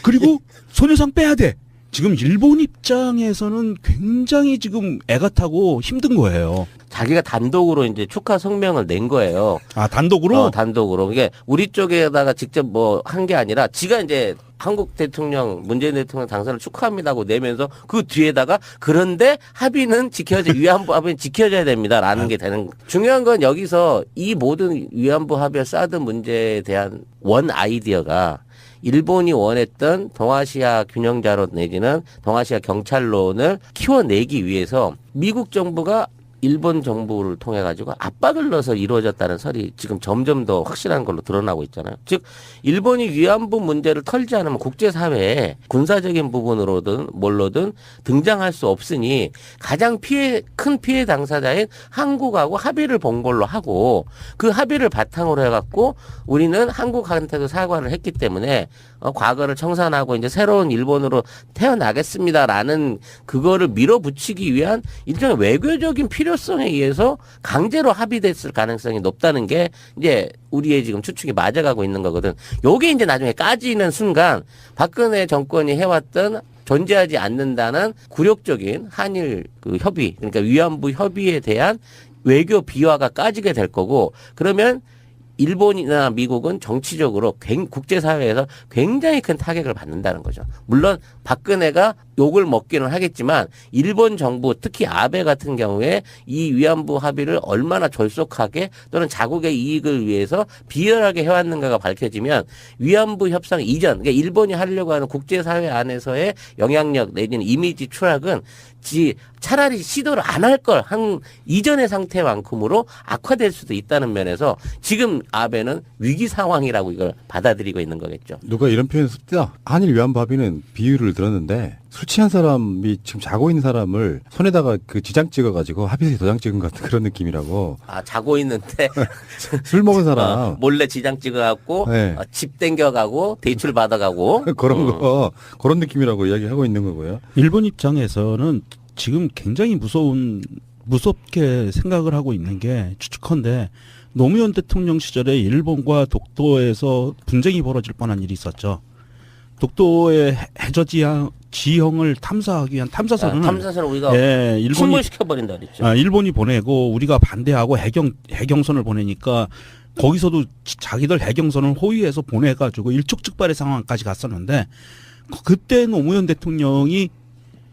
Speaker 3: 그리고 소녀상 빼야 돼. 지금 일본 입장에서는 굉장히 지금 애가 타고 힘든 거예요.
Speaker 2: 자기가 단독으로 이제 축하 성명을 낸 거예요.
Speaker 3: 아, 단독으로?
Speaker 2: 단독으로. 이게 우리 쪽에다가 직접 뭐 한 게 아니라 지가 이제 한국 대통령, 문재인 대통령 당선을 축하합니다고 내면서 그 뒤에다가 그런데 합의는 위안부 합의는 지켜져야 됩니다라는 게 되는. 중요한 건 여기서 이 모든 위안부 합의에 쌓은 문제에 대한 원 아이디어가 일본이 원했던 동아시아 균형자론 내지는 동아시아 경찰론을 키워내기 위해서 미국 정부가 일본 정부를 통해 가지고 압박을 넣어서 이루어졌다는 설이 지금 점점 더 확실한 걸로 드러나고 있잖아요. 즉 일본이 위안부 문제를 털지 않으면 국제사회에 군사적인 부분으로든 뭘로든 등장할 수 없으니 가장 큰 피해 당사자인 한국하고 합의를 본 걸로 하고 그 합의를 바탕으로 해갖고 우리는 한국한테도 사과를 했기 때문에 과거를 청산하고 이제 새로운 일본으로 태어나겠습니다라는 그거를 밀어붙이기 위한 일종의 외교적인 필요성에 의해서 강제로 합의됐을 가능성이 높다는 게 이제 우리의 지금 추측이 맞아가고 있는 거거든. 요게 이제 나중에 까지는 순간 박근혜 정권이 해왔던 존재하지 않는다는 굴욕적인 한일 그 협의, 그러니까 위안부 협의에 대한 외교 비화가 까지게 될 거고 그러면 일본이나 미국은 정치적으로 국제사회에서 굉장히 큰 타격을 받는다는 거죠. 물론 박근혜가 욕을 먹기는 하겠지만 일본 정부 특히 아베 같은 경우에 이 위안부 합의를 얼마나 졸속하게 또는 자국의 이익을 위해서 비열하게 해왔는가가 밝혀지면 위안부 협상 이전 그러니까 일본이 하려고 하는 국제사회 안에서의 영향력 내지는 이미지 추락은 차라리 시도를 안 할 걸 한 이전의 상태만큼으로 악화될 수도 있다는 면에서 지금 아베는 위기 상황이라고 이걸 받아들이고 있는 거겠죠.
Speaker 1: 누가 이런 표현을 씁니다. 한일 위안부 합의는 비유를 들었는데 술 취한 사람이 지금 자고 있는 사람을 손에다가 그 지장 찍어가지고 합의서에 도장 찍은 것 같은 그런 느낌이라고.
Speaker 2: 아 자고 있는데
Speaker 1: 술 먹은 사람
Speaker 2: 몰래 지장 찍어갖고
Speaker 1: 네.
Speaker 2: 집 땡겨가고 대출 받아가고
Speaker 1: 그런 거 그런 느낌이라고 이야기하고 있는 거고요.
Speaker 3: 일본 입장에서는 지금 굉장히 무섭게 생각을 하고 있는 게 추측컨대 노무현 대통령 시절에 일본과 독도에서 분쟁이 벌어질 뻔한 일이 있었죠. 독도의 해저 지형을 탐사하기 위한 탐사선을
Speaker 2: 우리가 침몰시켜버린다 그랬죠.
Speaker 3: 일본이 보내고 우리가 반대하고 해경선을 보내니까 거기서도 자기들 해경선을 호위해서 보내가지고 일촉즉발의 상황까지 갔었는데 그때 노무현 대통령이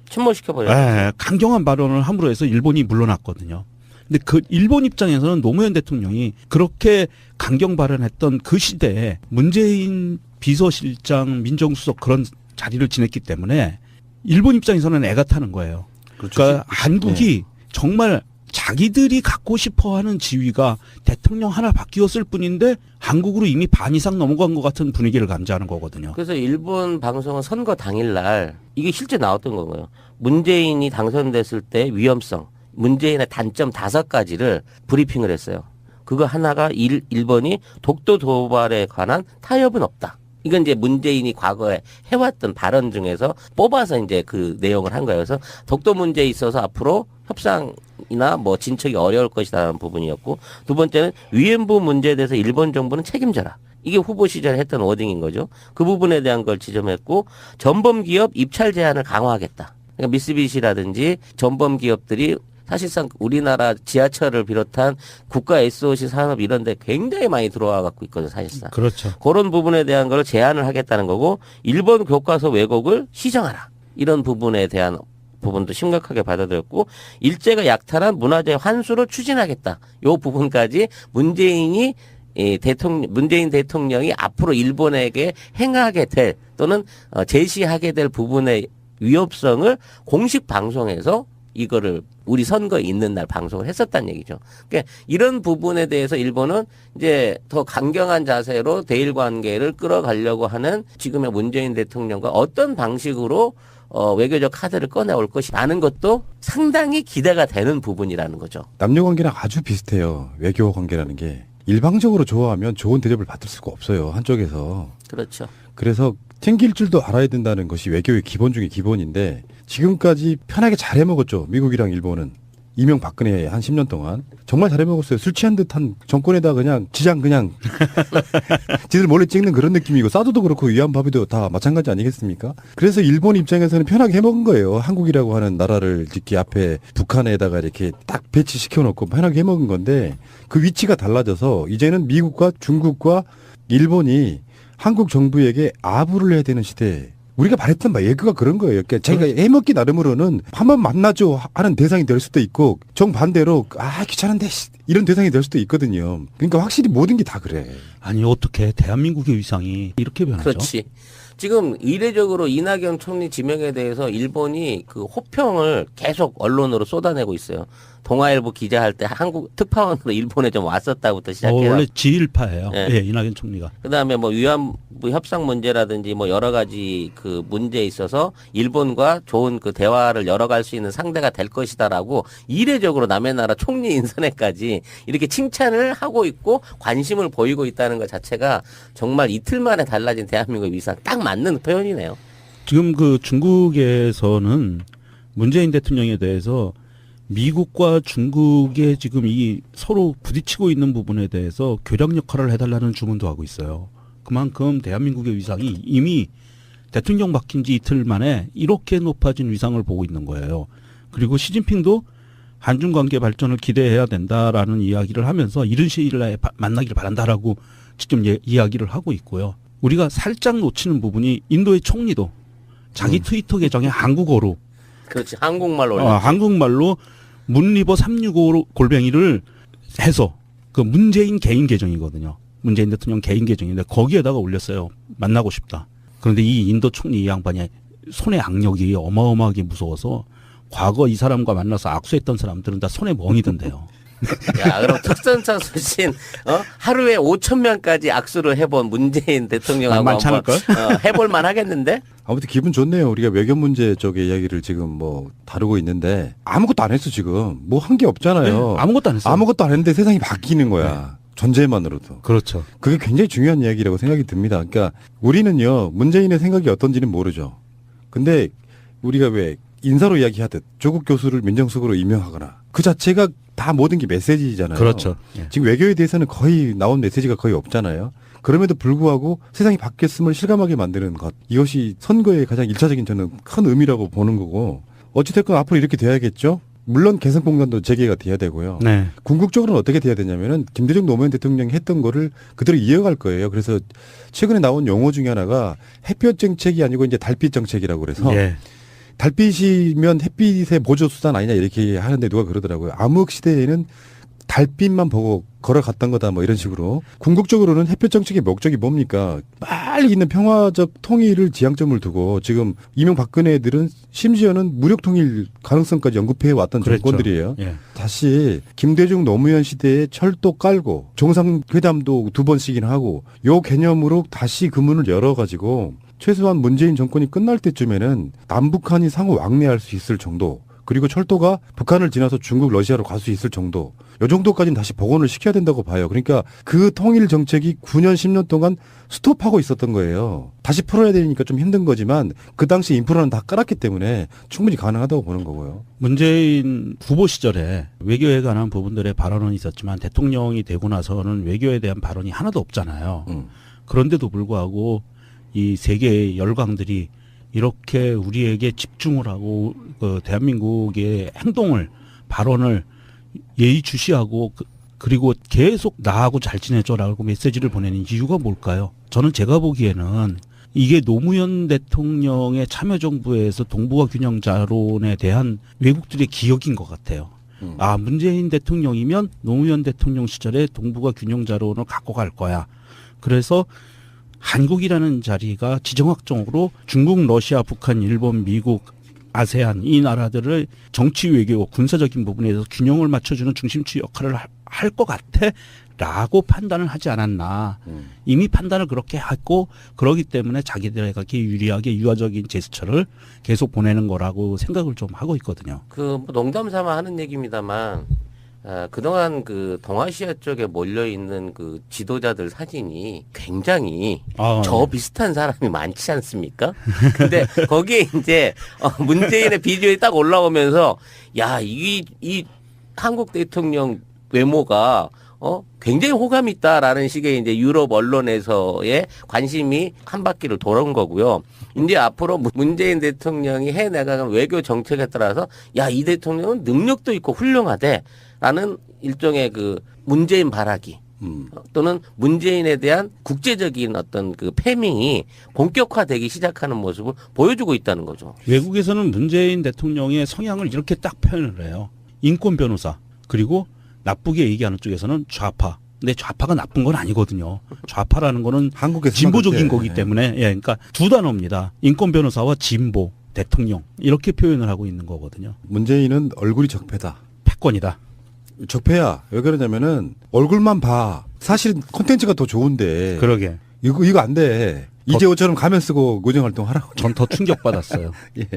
Speaker 2: 침몰시켜버렸어요.
Speaker 3: 강경한 발언을 함으로 해서 일본이 물러났거든요. 근데 그 일본 입장에서는 노무현 대통령이 그렇게 강경 발언했던 그 시대에 문재인 비서실장, 민정수석 그런 자리를 지냈기 때문에 일본 입장에서는 애가 타는 거예요. 그러니까 한국이 정말 자기들이 갖고 싶어하는 지위가 대통령 하나 바뀌었을 뿐인데 한국으로 이미 반 이상 넘어간 것 같은 분위기를 감지하는 거거든요.
Speaker 2: 그래서 일본 방송은 선거 당일날 이게 실제 나왔던 거예요. 문재인이 당선됐을 때 위험성, 문재인의 단점 5가지를 브리핑을 했어요. 그거 하나가 1번이 독도 도발에 관한 타협은 없다. 이건 이제 문재인이 과거에 해왔던 발언 중에서 뽑아서 이제 그 내용을 한 거예요. 그래서 독도 문제에 있어서 앞으로 협상이나 뭐 진척이 어려울 것이라는 부분이었고, 두 번째는 위안부 문제에 대해서 일본 정부는 책임져라. 이게 후보 시절에 했던 워딩인 거죠. 그 부분에 대한 걸 지적했고, 전범 기업 입찰 제한을 강화하겠다. 그러니까 미쓰비시라든지 전범 기업들이 사실상 우리나라 지하철을 비롯한 국가 SOC 산업 이런 데 굉장히 많이 들어와 갖고 있거든요, 사실상.
Speaker 3: 그렇죠.
Speaker 2: 그런 부분에 대한 걸 제한을 하겠다는 거고 일본 교과서 왜곡을 시정하라. 이런 부분에 대한 부분도 심각하게 받아들였고 일제가 약탈한 문화재 환수를 추진하겠다. 요 부분까지 문재인 대통령이 앞으로 일본에게 행하게 될 또는 제시하게 될 부분의 위협성을 공식 방송에서 이거를 우리 선거에 있는 날 방송을 했었다는 얘기죠. 그러니까 이런 부분에 대해서 일본은 이제 더 강경한 자세로 대일 관계를 끌어가려고 하는 지금의 문재인 대통령과 어떤 방식으로 외교적 카드를 꺼내올 것이라는 것도 상당히 기대가 되는 부분이라는 거죠.
Speaker 1: 남녀 관계랑 아주 비슷해요. 외교 관계라는 게 일방적으로 좋아하면 좋은 대접을 받을 수가 없어요. 한쪽에서.
Speaker 2: 그렇죠.
Speaker 1: 그래서 챙길 줄도 알아야 된다는 것이 외교의 기본 중에 기본인데 지금까지 편하게 잘 해먹었죠. 미국이랑 일본은. 이명박근혜 한 10년 동안 정말 잘 해먹었어요. 술 취한 듯한 정권에다 그냥 지장 그냥 지들 몰래 찍는 그런 느낌이고 사드도 그렇고 위안바비도 다 마찬가지 아니겠습니까? 그래서 일본 입장에서는 편하게 해먹은 거예요. 한국이라고 하는 나라를 이렇게 앞에 북한에다가 이렇게 딱 배치시켜 놓고 편하게 해먹은 건데 그 위치가 달라져서 이제는 미국과 중국과 일본이 한국 정부에게 아부를 해야 되는 시대에 우리가 말했던 예그가 그런 거예요. 그러니까 자기가 해먹기 나름으로는 한번 만나죠 하는 대상이 될 수도 있고 정반대로 귀찮은데 이런 대상이 될 수도 있거든요. 그러니까 확실히 모든 게 다 그래.
Speaker 3: 아니 어떻게 대한민국의 위상이 이렇게 변하죠?
Speaker 2: 그렇지. 지금 이례적으로 이낙연 총리 지명에 대해서 일본이 그 호평을 계속 언론으로 쏟아내고 있어요. 동아일보 기자할 때 한국 특파원으로 일본에 좀 왔었다부터 시작해서
Speaker 3: 원래 지일파예요.
Speaker 2: 예.
Speaker 3: 예, 이낙연 총리가.
Speaker 2: 그다음에 뭐 위안부 협상 문제라든지 뭐 여러 가지 그 문제에 있어서 일본과 좋은 그 대화를 열어갈 수 있는 상대가 될 것이다라고 이례적으로 남의 나라 총리 인선에까지 이렇게 칭찬을 하고 있고 관심을 보이고 있다는 것 자체가 정말 이틀 만에 달라진 대한민국의 위상 딱 맞는 표현이네요.
Speaker 3: 지금 그 중국에서는 문재인 대통령에 대해서 미국과 중국의 지금 이 서로 부딪히고 있는 부분에 대해서 교량 역할을 해달라는 주문도 하고 있어요. 그만큼 대한민국의 위상이 이미 대통령 바뀐 지 이틀 만에 이렇게 높아진 위상을 보고 있는 거예요. 그리고 시진핑도 한중 관계 발전을 기대해야 된다라는 이야기를 하면서 이른 시일 내에 만나기를 바란다라고 직접 이야기를 하고 있고요. 우리가 살짝 놓치는 부분이 인도의 총리도 자기 트위터 계정에 한국어로
Speaker 2: 그렇지. 한국말로 올렸죠.
Speaker 3: 한국말로 문리버 365 골뱅이를 해서 그 문재인 개인 계정이거든요. 문재인 대통령 개인 계정인데 거기에다가 올렸어요. 만나고 싶다. 그런데 이 인도 총리 이 양반이 손의 악력이 어마어마하게 무서워서 과거 이 사람과 만나서 악수했던 사람들은 다 손에 멍이 든대요.
Speaker 2: 야, 그럼 특전사 출신 하루에 5,000명까지 악수를 해본 문재인 대통령하고
Speaker 3: 많지
Speaker 2: 한번 해볼만 하겠는데?
Speaker 1: 아무튼 기분 좋네요. 우리가 외교 문제 쪽의 이야기를 지금 뭐 다루고 있는데 아무것도 안 했어 지금. 뭐 한 게 없잖아요.
Speaker 3: 네, 아무것도 안 했어요.
Speaker 1: 아무것도 안 했는데 세상이 바뀌는 거야.
Speaker 3: 네.
Speaker 1: 존재만으로도.
Speaker 3: 그렇죠.
Speaker 1: 그게 굉장히 중요한 이야기라고 생각이 듭니다. 그러니까 우리는요. 문재인의 생각이 어떤지는 모르죠. 근데 우리가 왜 인사로 이야기하듯 조국 교수를 민정수석으로 임명하거나 그 자체가 다 모든 게 메시지잖아요.
Speaker 3: 그렇죠. 예.
Speaker 1: 지금 외교에 대해서는 거의 나온 메시지가 거의 없잖아요. 그럼에도 불구하고 세상이 바뀌었음을 실감하게 만드는 것. 이것이 선거의 가장 일차적인 저는 큰 의미라고 보는 거고 어찌됐건 앞으로 이렇게 돼야겠죠. 물론 개성공단도 재개가 돼야 되고요.
Speaker 3: 네.
Speaker 1: 궁극적으로는 어떻게 돼야 되냐면은 김대중 노무현 대통령이 했던 거를 그대로 이어갈 거예요. 그래서 최근에 나온 용어 중에 하나가 햇볕 정책이 아니고 이제 달빛 정책이라고 그래서
Speaker 3: 예.
Speaker 1: 달빛이면 햇빛의 보조 수단 아니냐 이렇게 하는데 누가 그러더라고요. 암흑 시대에는 달빛만 보고 걸어갔던 거다 뭐 이런 식으로. 궁극적으로는 햇볕 정책의 목적이 뭡니까? 빨리 있는 평화적 통일을 지향점을 두고 지금 이명박근혜들은 심지어는 무력 통일 가능성까지 언급해 왔던
Speaker 3: 그랬죠.
Speaker 1: 정권들이에요.
Speaker 3: 예.
Speaker 1: 다시 김대중 노무현 시대에 철도 깔고 정상회담도 2번씩이나 하고 요 개념으로 다시 그 문을 열어가지고 최소한 문재인 정권이 끝날 때쯤에는 남북한이 상호 왕래할 수 있을 정도 그리고 철도가 북한을 지나서 중국, 러시아로 갈 수 있을 정도 이 정도까지는 다시 복원을 시켜야 된다고 봐요. 그러니까 그 통일 정책이 9년, 10년 동안 스톱하고 있었던 거예요. 다시 풀어야 되니까 좀 힘든 거지만 그 당시 인프라는 다 깔았기 때문에 충분히 가능하다고 보는 거고요.
Speaker 3: 문재인 후보 시절에 외교에 관한 부분들의 발언은 있었지만 대통령이 되고 나서는 외교에 대한 발언이 하나도 없잖아요. 그런데도 불구하고 이 세계의 열강들이 이렇게 우리에게 집중을 하고 그 대한민국의 행동을 발언을 예의주시하고 그리고 계속 나하고 잘 지내줘라고 메시지를 보내는 이유가 뭘까요? 저는 제가 보기에는 이게 노무현 대통령의 참여정부에서 동북아 균형자론에 대한 외국들의 기억인 것 같아요. 아, 문재인 대통령이면 노무현 대통령 시절에 동북아 균형자론을 갖고 갈 거야. 그래서 한국이라는 자리가 지정학적으로 중국, 러시아, 북한, 일본, 미국, 아세안 이 나라들을 정치 외교 군사적인 부분에서 균형을 맞춰주는 중심지 역할을 할 것 같아 라고 판단을 하지 않았나. 이미 판단을 그렇게 했고 그러기 때문에 자기들에게 유리하게 유화적인 제스처를 계속 보내는 거라고 생각을 좀 하고 있거든요.
Speaker 2: 뭐 농담 삼아 하는 얘기입니다만 그동안 그 동아시아 쪽에 몰려 있는 그 지도자들 사진이 굉장히 저 비슷한 사람이 많지 않습니까? 근데 거기에 이제 문재인의 비디오에 딱 올라오면서 야, 이 한국 대통령 외모가 굉장히 호감이 있다라는 식의 이제 유럽 언론에서의 관심이 한 바퀴를 돌아온 거고요. 이제 앞으로 문재인 대통령이 해 나가는 외교 정책에 따라서 야, 이 대통령은 능력도 있고 훌륭하대라는 일종의 그 문재인 바라기 또는 문재인에 대한 국제적인 어떤 그 패밍이 본격화되기 시작하는 모습을 보여주고 있다는 거죠.
Speaker 3: 외국에서는 문재인 대통령의 성향을 이렇게 딱 표현을 해요. 인권 변호사 그리고 나쁘게 얘기하는 쪽에서는 좌파. 근데 좌파가 나쁜 건 아니거든요. 좌파라는 거는
Speaker 1: 한국에서
Speaker 3: 진보적인 거기 때문에 그러니까 두 단어입니다. 인권 변호사와 진보, 대통령 이렇게 표현을 하고 있는 거거든요.
Speaker 1: 문재인은 얼굴이 적폐다.
Speaker 3: 패권이다.
Speaker 1: 적폐야. 왜 그러냐면은 얼굴만 봐. 사실 콘텐츠가 더 좋은데.
Speaker 3: 그러게.
Speaker 1: 이거 안 돼. 이재호처럼 가면 쓰고 의정 활동하라고.
Speaker 3: 전 더 충격받았어요.
Speaker 1: 예.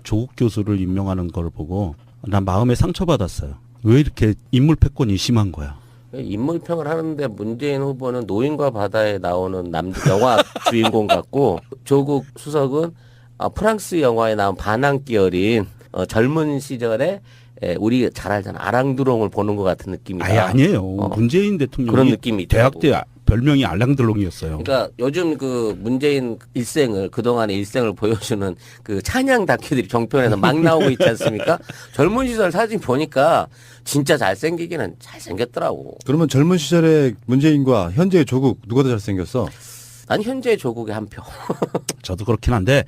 Speaker 3: 조국 교수를 임명하는 걸 보고 난 마음에 상처받았어요. 왜 이렇게 인물 패권이 심한 거야?
Speaker 2: 인물평을 하는데 문재인 후보는 노인과 바다에 나오는 영화 주인공 같고 조국 수석은 프랑스 영화에 나온 반항기 어린 젊은 시절에 우리 잘 알잖아 아랑드롱을 보는 것 같은 느낌이다.
Speaker 3: 아니에요. 문재인 대통령이
Speaker 2: 그런 느낌이
Speaker 3: 대학 때 별명이 알랑드롱이었어요.
Speaker 2: 그러니까 요즘 그 문재인 그동안의 일생을 보여주는 그 찬양 다큐들이 종편에서 막 나오고 있지 않습니까? 젊은 시절 사진 보니까 진짜 잘생기기는 잘생겼더라고.
Speaker 1: 그러면 젊은 시절에 문재인과 현재의 조국 누가 더 잘생겼어?
Speaker 2: 난 현재 조국의 한 표.
Speaker 3: 저도 그렇긴 한데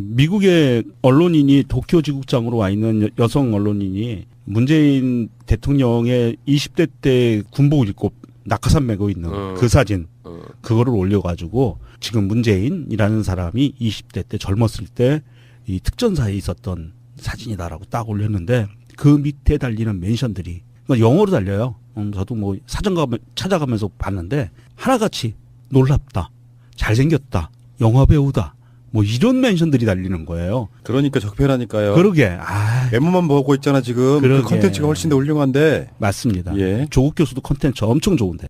Speaker 3: 미국의 언론인이 도쿄 지국장으로 와 있는 여성 언론인이 문재인 대통령의 20대 때 군복을 입고 낙하산 메고 있는 그 사진 그거를 올려가지고 지금 문재인이라는 사람이 20대 때 젊었을 때 이 특전사에 있었던 사진이다라고 딱 올렸는데 그 밑에 달리는 멘션들이 영어로 달려요. 저도 뭐 사전 찾아가면서 봤는데 하나같이 놀랍다, 잘생겼다, 영화 배우다 뭐 이런 멘션들이 달리는 거예요.
Speaker 1: 그러니까 적폐라니까요.
Speaker 3: 그러게.
Speaker 1: 외모만 보고 있잖아 지금. 그 컨텐츠가 훨씬 더 훌륭한데.
Speaker 3: 맞습니다.
Speaker 1: 예.
Speaker 3: 조국 교수도 컨텐츠 엄청 좋은데.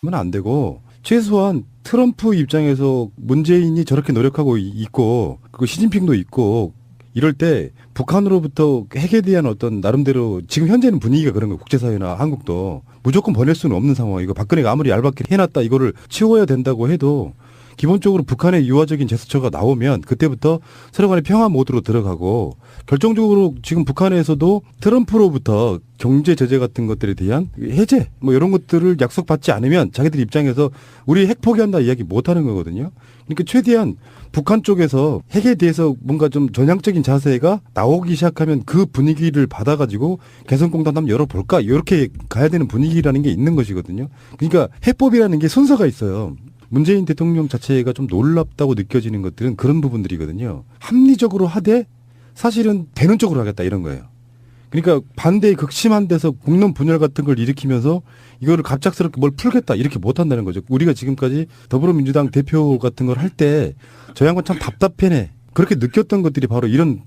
Speaker 1: 그러면 안 되고 최소한 트럼프 입장에서 문재인이 저렇게 노력하고 있고 그리고 시진핑도 있고 이럴 때 북한으로부터 핵에 대한 어떤 나름대로 지금 현재는 분위기가 그런 거예요. 국제사회나 한국도 무조건 보낼 수는 없는 상황이고 박근혜가 아무리 얄밉게 해놨다 이거를 치워야 된다고 해도 기본적으로 북한의 유화적인 제스처가 나오면 그때부터 서로 간에 평화 모드로 들어가고 결정적으로 지금 북한에서도 트럼프로부터 경제 제재 같은 것들에 대한 해제 뭐 이런 것들을 약속받지 않으면 자기들 입장에서 우리 핵 포기한다 이야기 못 하는 거거든요. 그러니까 최대한 북한 쪽에서 핵에 대해서 뭔가 좀 전향적인 자세가 나오기 시작하면 그 분위기를 받아가지고 개성공단 한번 열어볼까 이렇게 가야 되는 분위기라는 게 있는 것이거든요. 그러니까 해법이라는 게 순서가 있어요. 문재인 대통령 자체가 좀 놀랍다고 느껴지는 것들은 그런 부분들이거든요. 합리적으로 하되 사실은 되는 쪽으로 하겠다 이런 거예요. 그러니까 반대에 극심한 데서 국론 분열 같은 걸 일으키면서 이거를 갑작스럽게 뭘 풀겠다 이렇게 못 한다는 거죠. 우리가 지금까지 더불어민주당 대표 같은 걸 할 때 저 양반 참 답답해네. 그렇게 느꼈던 것들이 바로 이런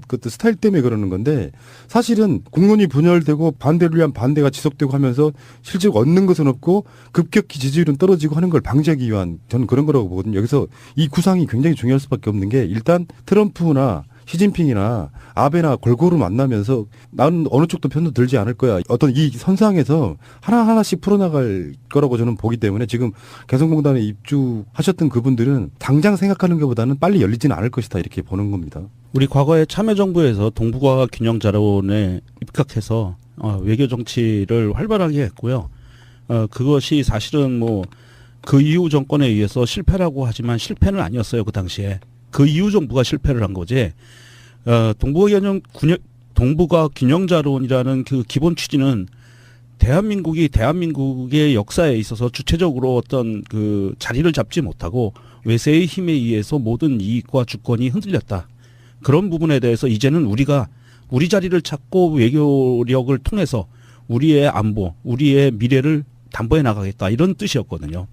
Speaker 1: 것들 스타일 때문에 그러는 건데 사실은 국론이 분열되고 반대를 위한 반대가 지속되고 하면서 실제로 얻는 것은 없고 급격히 지지율은 떨어지고 하는 걸 방지하기 위한 저는 그런 거라고 보거든요. 여기서 이 구상이 굉장히 중요할 수밖에 없는 게 일단 트럼프나 시진핑이나 아베나 골고루 만나면서 나는 어느 쪽도 편도 들지 않을 거야. 어떤 이 선상에서 하나하나씩 풀어나갈 거라고 저는 보기 때문에 지금 개성공단에 입주하셨던 그분들은 당장 생각하는 것보다는 빨리 열리지는 않을 것이다 이렇게 보는 겁니다.
Speaker 3: 우리 과거에 참여정부에서 동북아 균형자론에 입각해서 외교 정치를 활발하게 했고요. 그것이 사실은 뭐 그 이후 정권에 의해서 실패라고 하지만 실패는 아니었어요. 그 당시에. 그 이후 정부가 실패를 한 거지. 동북아 균형자론이라는 그 기본 취지는 대한민국의 역사에 있어서 주체적으로 어떤 그 자리를 잡지 못하고 외세의 힘에 의해서 모든 이익과 주권이 흔들렸다. 그런 부분에 대해서 이제는 우리가 우리 자리를 찾고 외교력을 통해서 우리의 안보, 우리의 미래를 담보해 나가겠다. 이런 뜻이었거든요.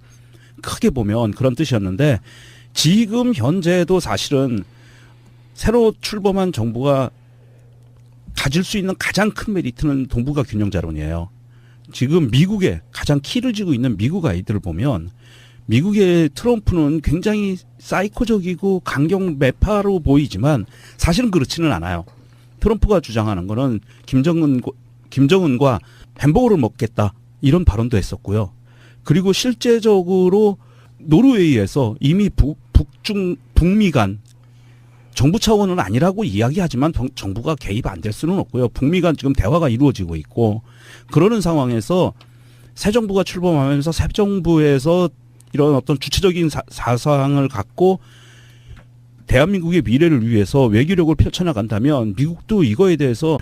Speaker 3: 크게 보면 그런 뜻이었는데 지금 현재도 사실은 새로 출범한 정부가 가질 수 있는 가장 큰 메리트는 동북아 균형자론이에요. 지금 미국에 가장 키를 쥐고 있는 미국 아이들을 보면 미국의 트럼프는 굉장히 사이코적이고 강경 매파로 보이지만 사실은 그렇지는 않아요. 트럼프가 주장하는 거는 김정은과 햄버거를 먹겠다 이런 발언도 했었고요. 그리고 실제적으로 노르웨이에서 이미 북미 간 정부 차원은 아니라고 이야기하지만 정부가 개입 안 될 수는 없고요. 북미 간 지금 대화가 이루어지고 있고 그러는 상황에서 새 정부가 출범하면서 새 정부에서 이런 어떤 주체적인 사상을 갖고 대한민국의 미래를 위해서 외교력을 펼쳐나간다면 미국도 이거에 대해서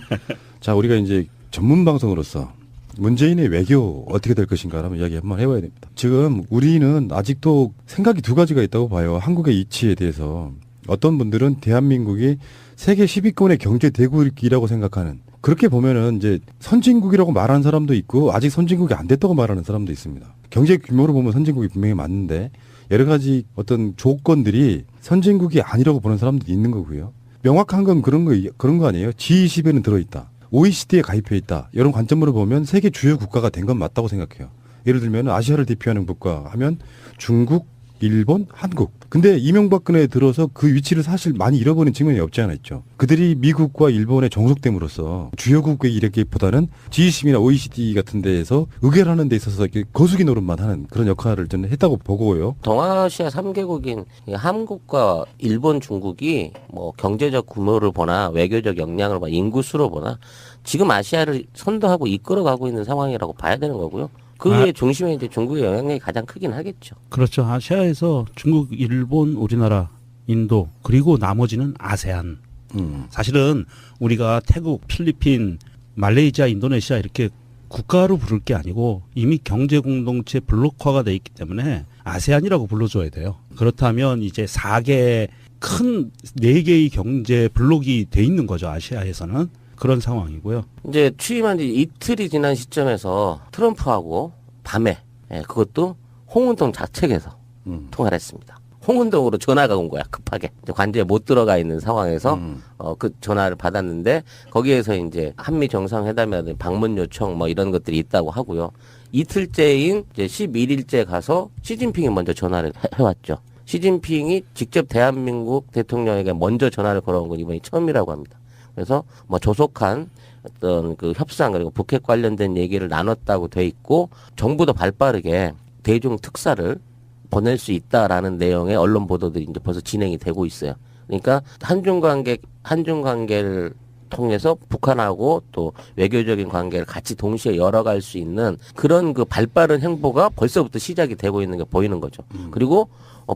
Speaker 1: 자, 우리가 이제 전문 방송으로서 문재인의 외교 어떻게 될 것인가 라는 이야기 한번 해봐야 됩니다. 지금 우리는 아직도 생각이 두 가지가 있다고 봐요. 한국의 이치에 대해서. 어떤 분들은 대한민국이 세계 10위권의 경제 대국이라고 생각하는, 그렇게 보면은 이제 선진국이라고 말하는 사람도 있고 아직 선진국이 안 됐다고 말하는 사람도 있습니다. 경제 규모로 보면 선진국이 분명히 맞는데 여러 가지 어떤 조건들이 선진국이 아니라고 보는 사람도 있는 거고요. 명확한 건 그런 거 아니에요. G20에는 들어있다. OECD에 가입해 있다. 이런 관점으로 보면 세계 주요 국가가 된 건 맞다고 생각해요. 예를 들면 아시아를 대표하는 국가 하면 중국, 일본, 한국. 근데 이명박근혜에 들어서 그 위치를 사실 많이 잃어버린 측면이 없지 않아 있죠. 그들이 미국과 일본에 종속됨으로써 주요국의 이렇기보다는 G20이나 OECD 같은 데에서 의결하는 데 있어서 이렇게 거수기 노릇만 하는 그런 역할을 저는 했다고 보고요.
Speaker 2: 동아시아 3개국인 한국과 일본, 중국이 뭐 경제적 규모를 보나 외교적 역량을 보나 인구수로 보나 지금 아시아를 선도하고 이끌어가고 있는 상황이라고 봐야 되는 거고요. 그의 중심에 이제 중국의 영향력이 가장 크긴 하겠죠.
Speaker 3: 그렇죠. 아시아에서 중국, 일본, 우리나라, 인도 그리고 나머지는 아세안. 사실은 우리가 태국, 필리핀, 말레이시아, 인도네시아 이렇게 국가로 부를 게 아니고 이미 경제 공동체 블록화가 돼 있기 때문에 아세안이라고 불러줘야 돼요. 그렇다면 이제 4개 큰 4개의 경제 블록이 돼 있는 거죠. 아시아에서는. 그런 상황이고요.
Speaker 2: 이제 취임한 지 이틀이 지난 시점에서 트럼프하고 밤에 그것도 홍은동 좌측에서 통화를 했습니다. 홍은동으로 전화가 온 거야, 급하게. 이제 관제에 못 들어가 있는 상황에서 그 전화를 받았는데 거기에서 이제 한미 정상회담에 방문 요청 뭐 이런 것들이 있다고 하고요. 이틀째인 이제 11일째 가서 시진핑이 먼저 전화를 해왔죠. 시진핑이 직접 대한민국 대통령에게 먼저 전화를 걸어온 건 이번이 처음이라고 합니다. 그래서 뭐 조속한 어떤 그 협상 그리고 북핵 관련된 얘기를 나눴다고 돼 있고 정부도 발빠르게 대중 특사를 보낼 수 있다라는 내용의 언론 보도들이 이제 벌써 진행이 되고 있어요. 그러니까 한중 관계를 통해서 북한하고 또 외교적인 관계를 같이 동시에 열어갈 수 있는 그런 그 발빠른 행보가 벌써부터 시작이 되고 있는 게 보이는 거죠. 그리고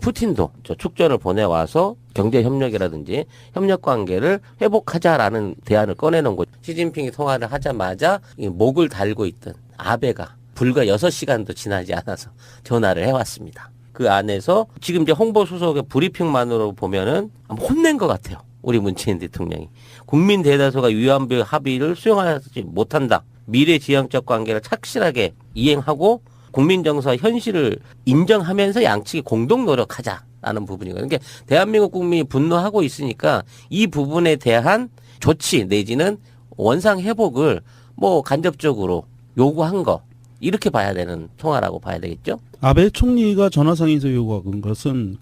Speaker 2: 푸틴도 저 축전을 보내와서 경제 협력이라든지 협력 관계를 회복하자라는 대안을 꺼내놓은 거죠. 시진핑이 통화를 하자마자 목을 달고 있던 아베가 불과 6시간도 지나지 않아서 전화를 해왔습니다. 그 안에서 지금 이제 홍보 수석의 브리핑만으로 보면은 혼낸 것 같아요. 우리 문재인 대통령이. 국민 대다수가 위안부 합의를 수용하지 못한다. 미래지향적 관계를 착실하게 이행하고 국민 정서 현실을 인정하면서 양측이 공동 노력하자라는 부분이거든요. 그러니까 대한민국 국민이 분노하고 있으니까 이 부분에 대한 조치 내지는 원상 회복을 뭐 간접적으로 요구한 거 이렇게 봐야 되는 통화라고 봐야 되겠죠.
Speaker 3: 아베 총리가 전화상에서 요구한 것은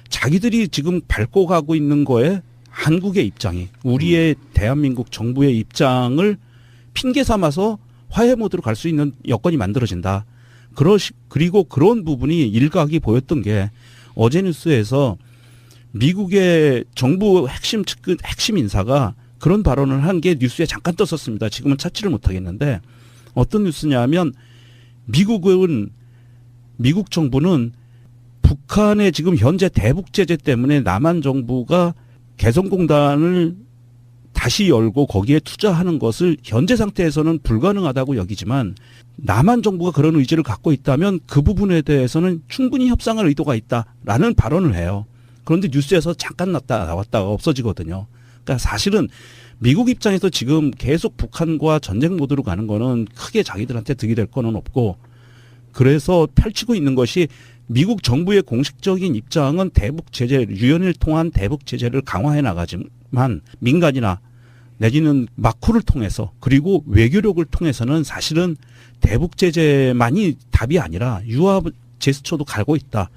Speaker 3: 자기들이 지금 밟고 가고 있는 거에 한국의 입장이 우리의 대한민국 정부의 입장을 핑계 삼아서 화해 모드로 갈 수 있는 여건이 만들어진다. 그리고 그런 부분이 일각이 보였던 게 어제 뉴스에서 미국의 정부 핵심 인사가 그런 발언을 한 게 뉴스에 잠깐 떴었습니다. 지금은 찾지를 못하겠는데 어떤 뉴스냐면 미국 정부는 북한의 지금 현재 대북 제재 때문에 남한 정부가 개성공단을 다시 열고 거기에 투자하는 것을 현재 상태에서는 불가능하다고 여기지만 남한 정부가 그런 의지를 갖고 있다면 그 부분에 대해서는 충분히 협상할 의도가 있다라는 발언을 해요. 그런데 뉴스에서 잠깐 나왔다가 없어지거든요. 그러니까 사실은 미국 입장에서 지금 계속 북한과 전쟁 모드로 가는 거는 크게 자기들한테 득이 될 거는 없고 그래서 펼치고 있는 것이 미국 정부의 공식적인 입장은 대북 제재, 유엔을 통한 대북 제재를 강화해 나가지만 민간이나 내지는 마크를 통해서 그리고 외교력을 통해서는 사실은 대북 제재만이 답이 아니라 유화 제스처도 갈고 있다.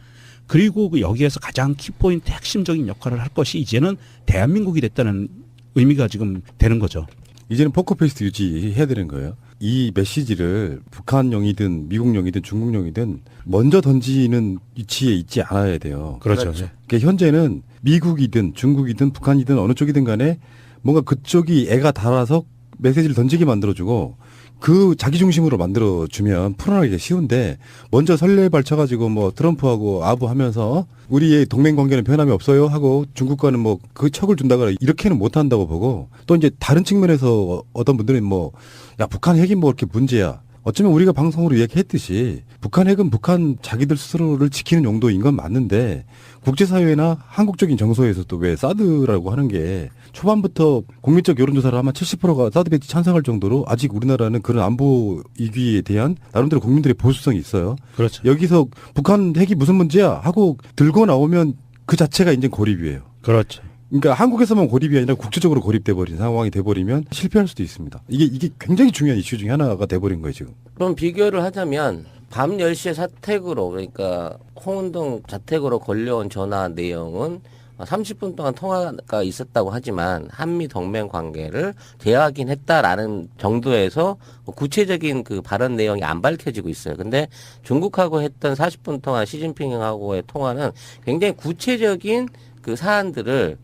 Speaker 3: 그리고 여기에서 가장 키포인트 핵심적인 역할을 할 것이 이제는 대한민국이 됐다는 의미가 지금 되는 거죠.
Speaker 1: 이제는 포커페이스 유지해야 되는 거예요. 이 메시지를 북한용이든 미국용이든 중국용이든 먼저 던지는 위치에 있지 않아야 돼요.
Speaker 3: 그렇죠.
Speaker 1: 그러니까 현재는 미국이든 중국이든 북한이든 어느 쪽이든 간에 뭔가 그쪽이 애가 달아서 메시지를 던지게 만들어주고 그 자기 중심으로 만들어주면 풀어나기가 쉬운데 먼저 설레발쳐가지고 뭐 트럼프하고 아부하면서 우리의 동맹 관계는 변함이 없어요 하고 중국과는 뭐 그 척을 준다거나 이렇게는 못한다고 보고 또 이제 다른 측면에서 어떤 분들은 뭐 야 북한 핵이 뭐 이렇게 문제야. 어쩌면 우리가 방송으로 이야기했듯이 북한 핵은 북한 자기들 스스로를 지키는 용도인 건 맞는데 국제사회나 한국적인 정서에서도 왜 사드라고 하는 게 초반부터 국민적 여론조사를 하면 70%가 사드 배치 찬성할 정도로 아직 우리나라는 그런 안보 위기에 대한 나름대로 국민들의 보수성이 있어요.
Speaker 3: 그렇죠.
Speaker 1: 여기서 북한 핵이 무슨 문제야 하고 들고 나오면 그 자체가 이제 고립이에요.
Speaker 3: 그렇죠.
Speaker 1: 그러니까 한국에서만 고립이 아니라 국제적으로 고립돼 버린 상황이 돼 버리면 실패할 수도 있습니다. 이게 굉장히 중요한 이슈 중에 하나가 돼 버린 거예요, 지금.
Speaker 2: 그럼 비교를 하자면 밤 10시에 사택으로 그러니까 홍은동 자택으로 걸려온 전화 내용은 30분 동안 통화가 있었다고 하지만 한미 동맹 관계를 재확인했다라는 정도에서 구체적인 그 발언 내용이 안 밝혀지고 있어요. 근데 중국하고 했던 40분 동안 시진핑하고의 통화는 굉장히 구체적인 그 사안들을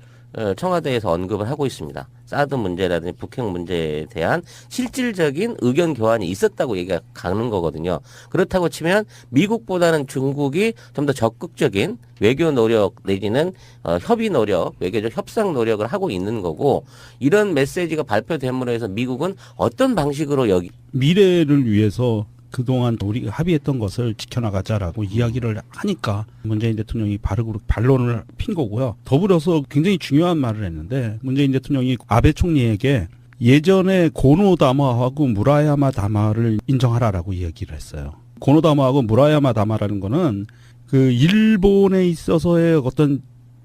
Speaker 2: 청와대에서 언급을 하고 있습니다. 사드 문제라든지 북핵 문제에 대한 실질적인 의견 교환이 있었다고 얘기가 가는 거거든요. 그렇다고 치면 미국보다는 중국이 좀 더 적극적인 외교 노력 내지는 협의 노력, 외교적 협상 노력을 하고 있는 거고 이런 메시지가 발표됨으로 해서 미국은 어떤 방식으로
Speaker 3: 미래를 위해서 그동안 우리가 합의했던 것을 지켜나가자라고 이야기를 하니까 문재인 대통령이 바르고 반론을 핀 거고요. 더불어서 굉장히 중요한 말을 했는데 문재인 대통령이 아베 총리에게 예전에 고노다마하고 무라야마 다마를 인정하라라고 이야기를 했어요. 고노다마하고 무라야마 다마라는 거는 그 일본에 있어서의 어떤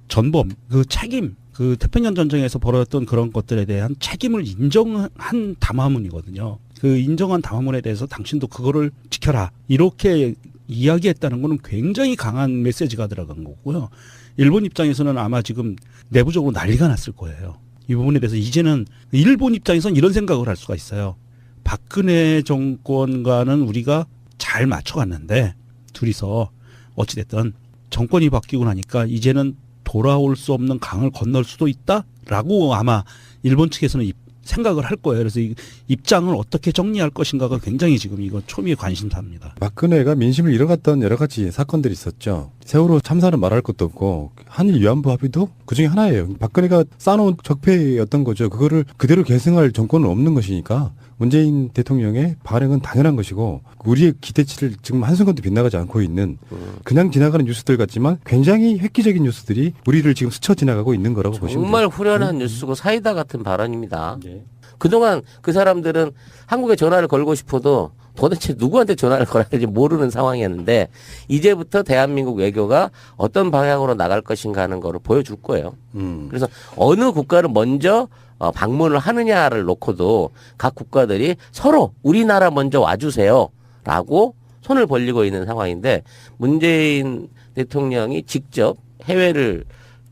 Speaker 3: 전범, 그 책임, 그 태평양 전쟁에서 벌어졌던 그런 것들에 대한 책임을 인정한 담화문이거든요. 그 인정한 담화문에 대해서 당신도 그거를 지켜라. 이렇게 이야기했다는 거는 굉장히 강한 메시지가 들어간 거고요. 일본 입장에서는 아마 지금 내부적으로 난리가 났을 거예요. 이 부분에 대해서 이제는 일본 입장에서는 이런 생각을 할 수가 있어요. 박근혜 정권과는 우리가 잘 맞춰갔는데 둘이서 어찌됐든 정권이 바뀌고 나니까 이제는 돌아올 수 없는 강을 건널 수도 있다라고 아마 일본 측에서는 생각을 할 거예요. 그래서 이 입장을 어떻게 정리할 것인가가 굉장히 지금 이거 초미의 관심사입니다.
Speaker 1: 박근혜가 민심을 잃어갔던 여러 가지 사건들이 있었죠. 세월호 참사는 말할 것도 없고 한일 위안부 합의도 그중에 하나예요. 박근혜가 쌓아놓은 적폐였던 거죠. 그거를 그대로 계승할 정권은 없는 것이니까 문재인 대통령의 발행은 당연한 것이고 우리의 기대치를 지금 한순간도 빗나가지 않고 있는 그냥 지나가는 뉴스들 같지만 굉장히 획기적인 뉴스들이 우리를 지금 스쳐 지나가고 있는 거라고 보시면 돼요.
Speaker 2: 정말 후련한 뉴스고 사이다 같은 발언입니다. 그동안 그 사람들은 한국에 전화를 걸고 싶어도 도대체 누구한테 전화를 걸어야 될지 모르는 상황이었는데 이제부터 대한민국 외교가 어떤 방향으로 나갈 것인가 하는 거를 보여줄 거예요. 그래서 어느 국가를 먼저 방문을 하느냐를 놓고도 각 국가들이 서로 우리나라 먼저 와주세요 라고 손을 벌리고 있는 상황인데 문재인 대통령이 직접 해외를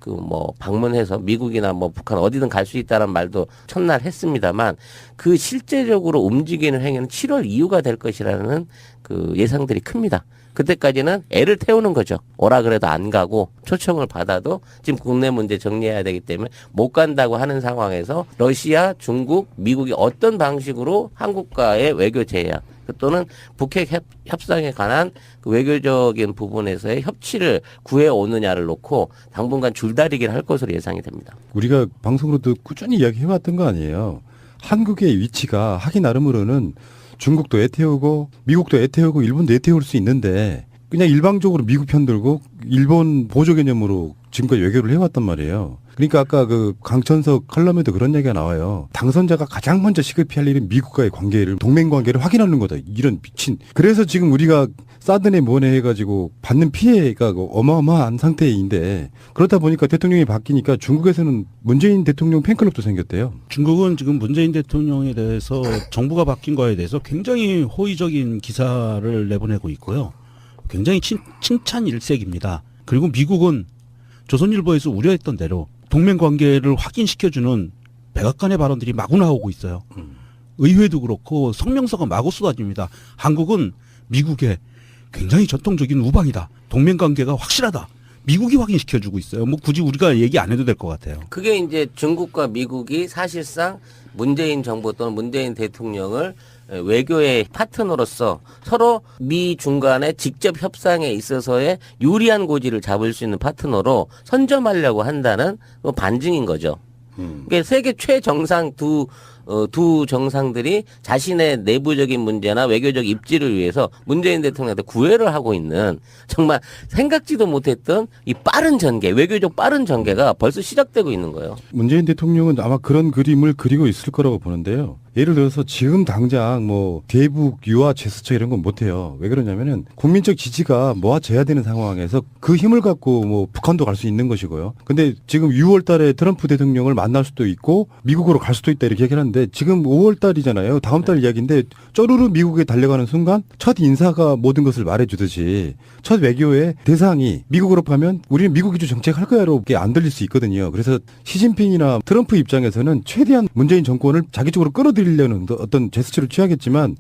Speaker 2: 그 뭐 방문해서 미국이나 뭐 북한 어디든 갈 수 있다는 말도 첫날 했습니다만 그 실제적으로 움직이는 행위는 7월 이후가 될 것이라는 그 예상들이 큽니다. 그때까지는 애를 태우는 거죠. 오라 그래도 안 가고 초청을 받아도 지금 국내 문제 정리해야 되기 때문에 못 간다고 하는 상황에서 러시아, 중국, 미국이 어떤 방식으로 한국과의 외교 제약 또는 북핵 협상에 관한 그 외교적인 부분에서의 협치를 구해오느냐를 놓고 당분간 줄다리기를 할 것으로 예상이 됩니다.
Speaker 1: 우리가 방송으로도 꾸준히 이야기해왔던 거 아니에요. 한국의 위치가 하기 나름으로는 중국도 애태우고 미국도 애태우고 일본도 애태울 수 있는데 그냥 일방적으로 미국 편들고 일본 보조 개념으로 지금까지 외교를 해왔단 말이에요. 그러니까 아까 그 강천석 칼럼에도 그런 얘기가 나와요. 당선자가 가장 먼저 시급히 할 일은 미국과의 관계를, 동맹 관계를 확인하는 거다. 이런 미친. 그래서 지금 우리가 사드네 뭐네 해가지고 받는 피해가 어마어마한 상태인데 그렇다 보니까 대통령이 바뀌니까 중국에서는 문재인 대통령 팬클럽도 생겼대요.
Speaker 3: 중국은 지금 문재인 대통령에 대해서 정부가 바뀐 거에 대해서 굉장히 호의적인 기사를 내보내고 있고요. 굉장히 칭찬 일색입니다. 그리고 미국은 조선일보에서 우려했던 대로 동맹 관계를 확인시켜주는 백악관의 발언들이 마구 나오고 있어요. 의회도 그렇고 성명서가 마구 쏟아집니다. 한국은 미국의 굉장히 전통적인 우방이다. 동맹 관계가 확실하다. 미국이 확인시켜주고 있어요. 뭐 굳이 우리가 얘기 안 해도 될 것 같아요.
Speaker 2: 그게 이제 중국과 미국이 사실상 문재인 정부 또는 문재인 대통령을 외교의 파트너로서 서로 미 중간에 직접 협상에 있어서의 유리한 고지를 잡을 수 있는 파트너로 선점하려고 한다는 그 반증인 거죠. 그러니까 세계 최정상 두 정상들이 자신의 내부적인 문제나 외교적 입지를 위해서 문재인 대통령한테 구애를 하고 있는 정말 생각지도 못했던 이 빠른 전개, 외교적 빠른 전개가 벌써 시작되고 있는 거예요.
Speaker 1: 문재인 대통령은 아마 그런 그림을 그리고 있을 거라고 보는데요. 예를 들어서 지금 당장 뭐 대북 유화 제스처 이런 건 못해요. 왜 그러냐면은 국민적 지지가 모아져야 되는 상황에서 그 힘을 갖고 뭐 북한도 갈 수 있는 것이고요. 근데 지금 6월 달에 트럼프 대통령을 만날 수도 있고 미국으로 갈 수도 있다 이렇게 얘기를 하는데 지금 5월 달이잖아요. 다음 달 이야기인데 쪼르르 미국에 달려가는 순간 첫 인사가 모든 것을 말해주듯이 첫 외교의 대상이 미국으로 가면 우리는 미국 위주 정책할 거야로 안 들릴 수 있거든요. 그래서 시진핑이나 트럼프 입장에서는 최대한 문재인 정권을 자기 쪽으로 끌어들이려는 어떤 제스처를 취하겠지만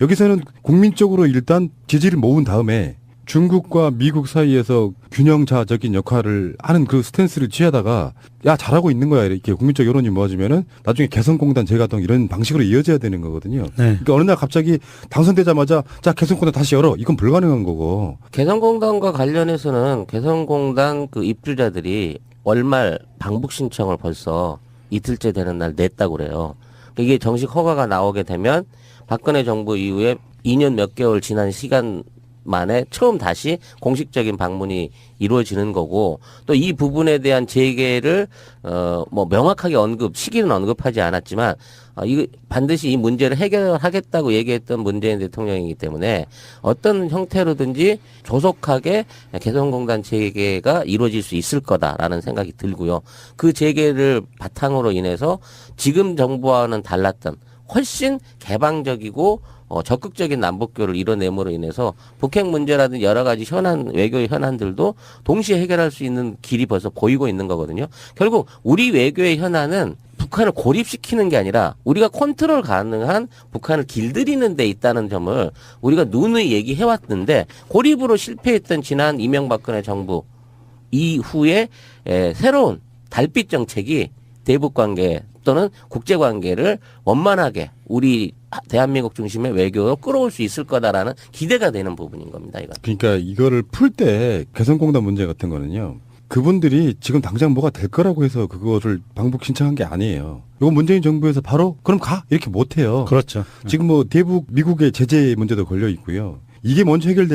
Speaker 1: 여기서는 국민적으로 일단 지지를 모은 다음에 중국과 미국 사이에서 균형자적인 역할을 하는 그 스탠스를 취하다가 야 잘하고 있는 거야 이렇게 국민적 여론이 모아지면은 나중에 개성공단 재가동 이런 방식으로 이어져야 되는 거거든요.
Speaker 3: 네.
Speaker 1: 그러니까 어느 날 갑자기 당선되자마자 자 개성공단 다시 열어 이건 불가능한 거고.
Speaker 2: 개성공단과 관련해서는 개성공단 그 입주자들이 월말 방북 신청을 벌써 이틀째 되는 날 냈다고 그래요. 이게 정식 허가가 나오게 되면 박근혜 정부 이후에 2년 몇 개월 지난 시간 만에 처음 다시 공식적인 방문이 이루어지는 거고 또 이 부분에 대한 재개를 뭐 명확하게 시기는 언급하지 않았지만 이거 반드시 이 문제를 해결하겠다고 얘기했던 문재인 대통령이기 때문에 어떤 형태로든지 조속하게 개성공단 재개가 이루어질 수 있을 거다라는 생각이 들고요. 그 재개를 바탕으로 인해서 지금 정부와는 달랐던 훨씬 개방적이고 적극적인 남북교를 이뤄냄으로 인해서 북핵 문제라든지 여러 가지 외교의 현안들도 동시에 해결할 수 있는 길이 벌써 보이고 있는 거거든요. 결국 우리 외교의 현안은 북한을 고립시키는 게 아니라 우리가 컨트롤 가능한 북한을 길들이는 데 있다는 점을 우리가 누누이 얘기해왔는데 고립으로 실패했던 지난 이명박근혜 정부 이후에 새로운 달빛 정책이 대북관계 또는 국제관계를 원만하게 우리 대한민국 중심의 외교로 끌어올 수 있을 거다라는 기대가 되는 부분인 겁니다. 이건.
Speaker 1: 그러니까 이거를 풀 때 개성공단 문제 같은 거는요. 그분들이 지금 당장 뭐가 될 거라고 해서 그거를 방북 신청한 게 아니에요. 이거 문재인 정부에서 바로 그럼 가 이렇게 못 해요.
Speaker 3: 그렇죠.
Speaker 1: 지금 뭐 대북 미국의 제재 문제도 걸려 있고요. 이게 먼저 해결되면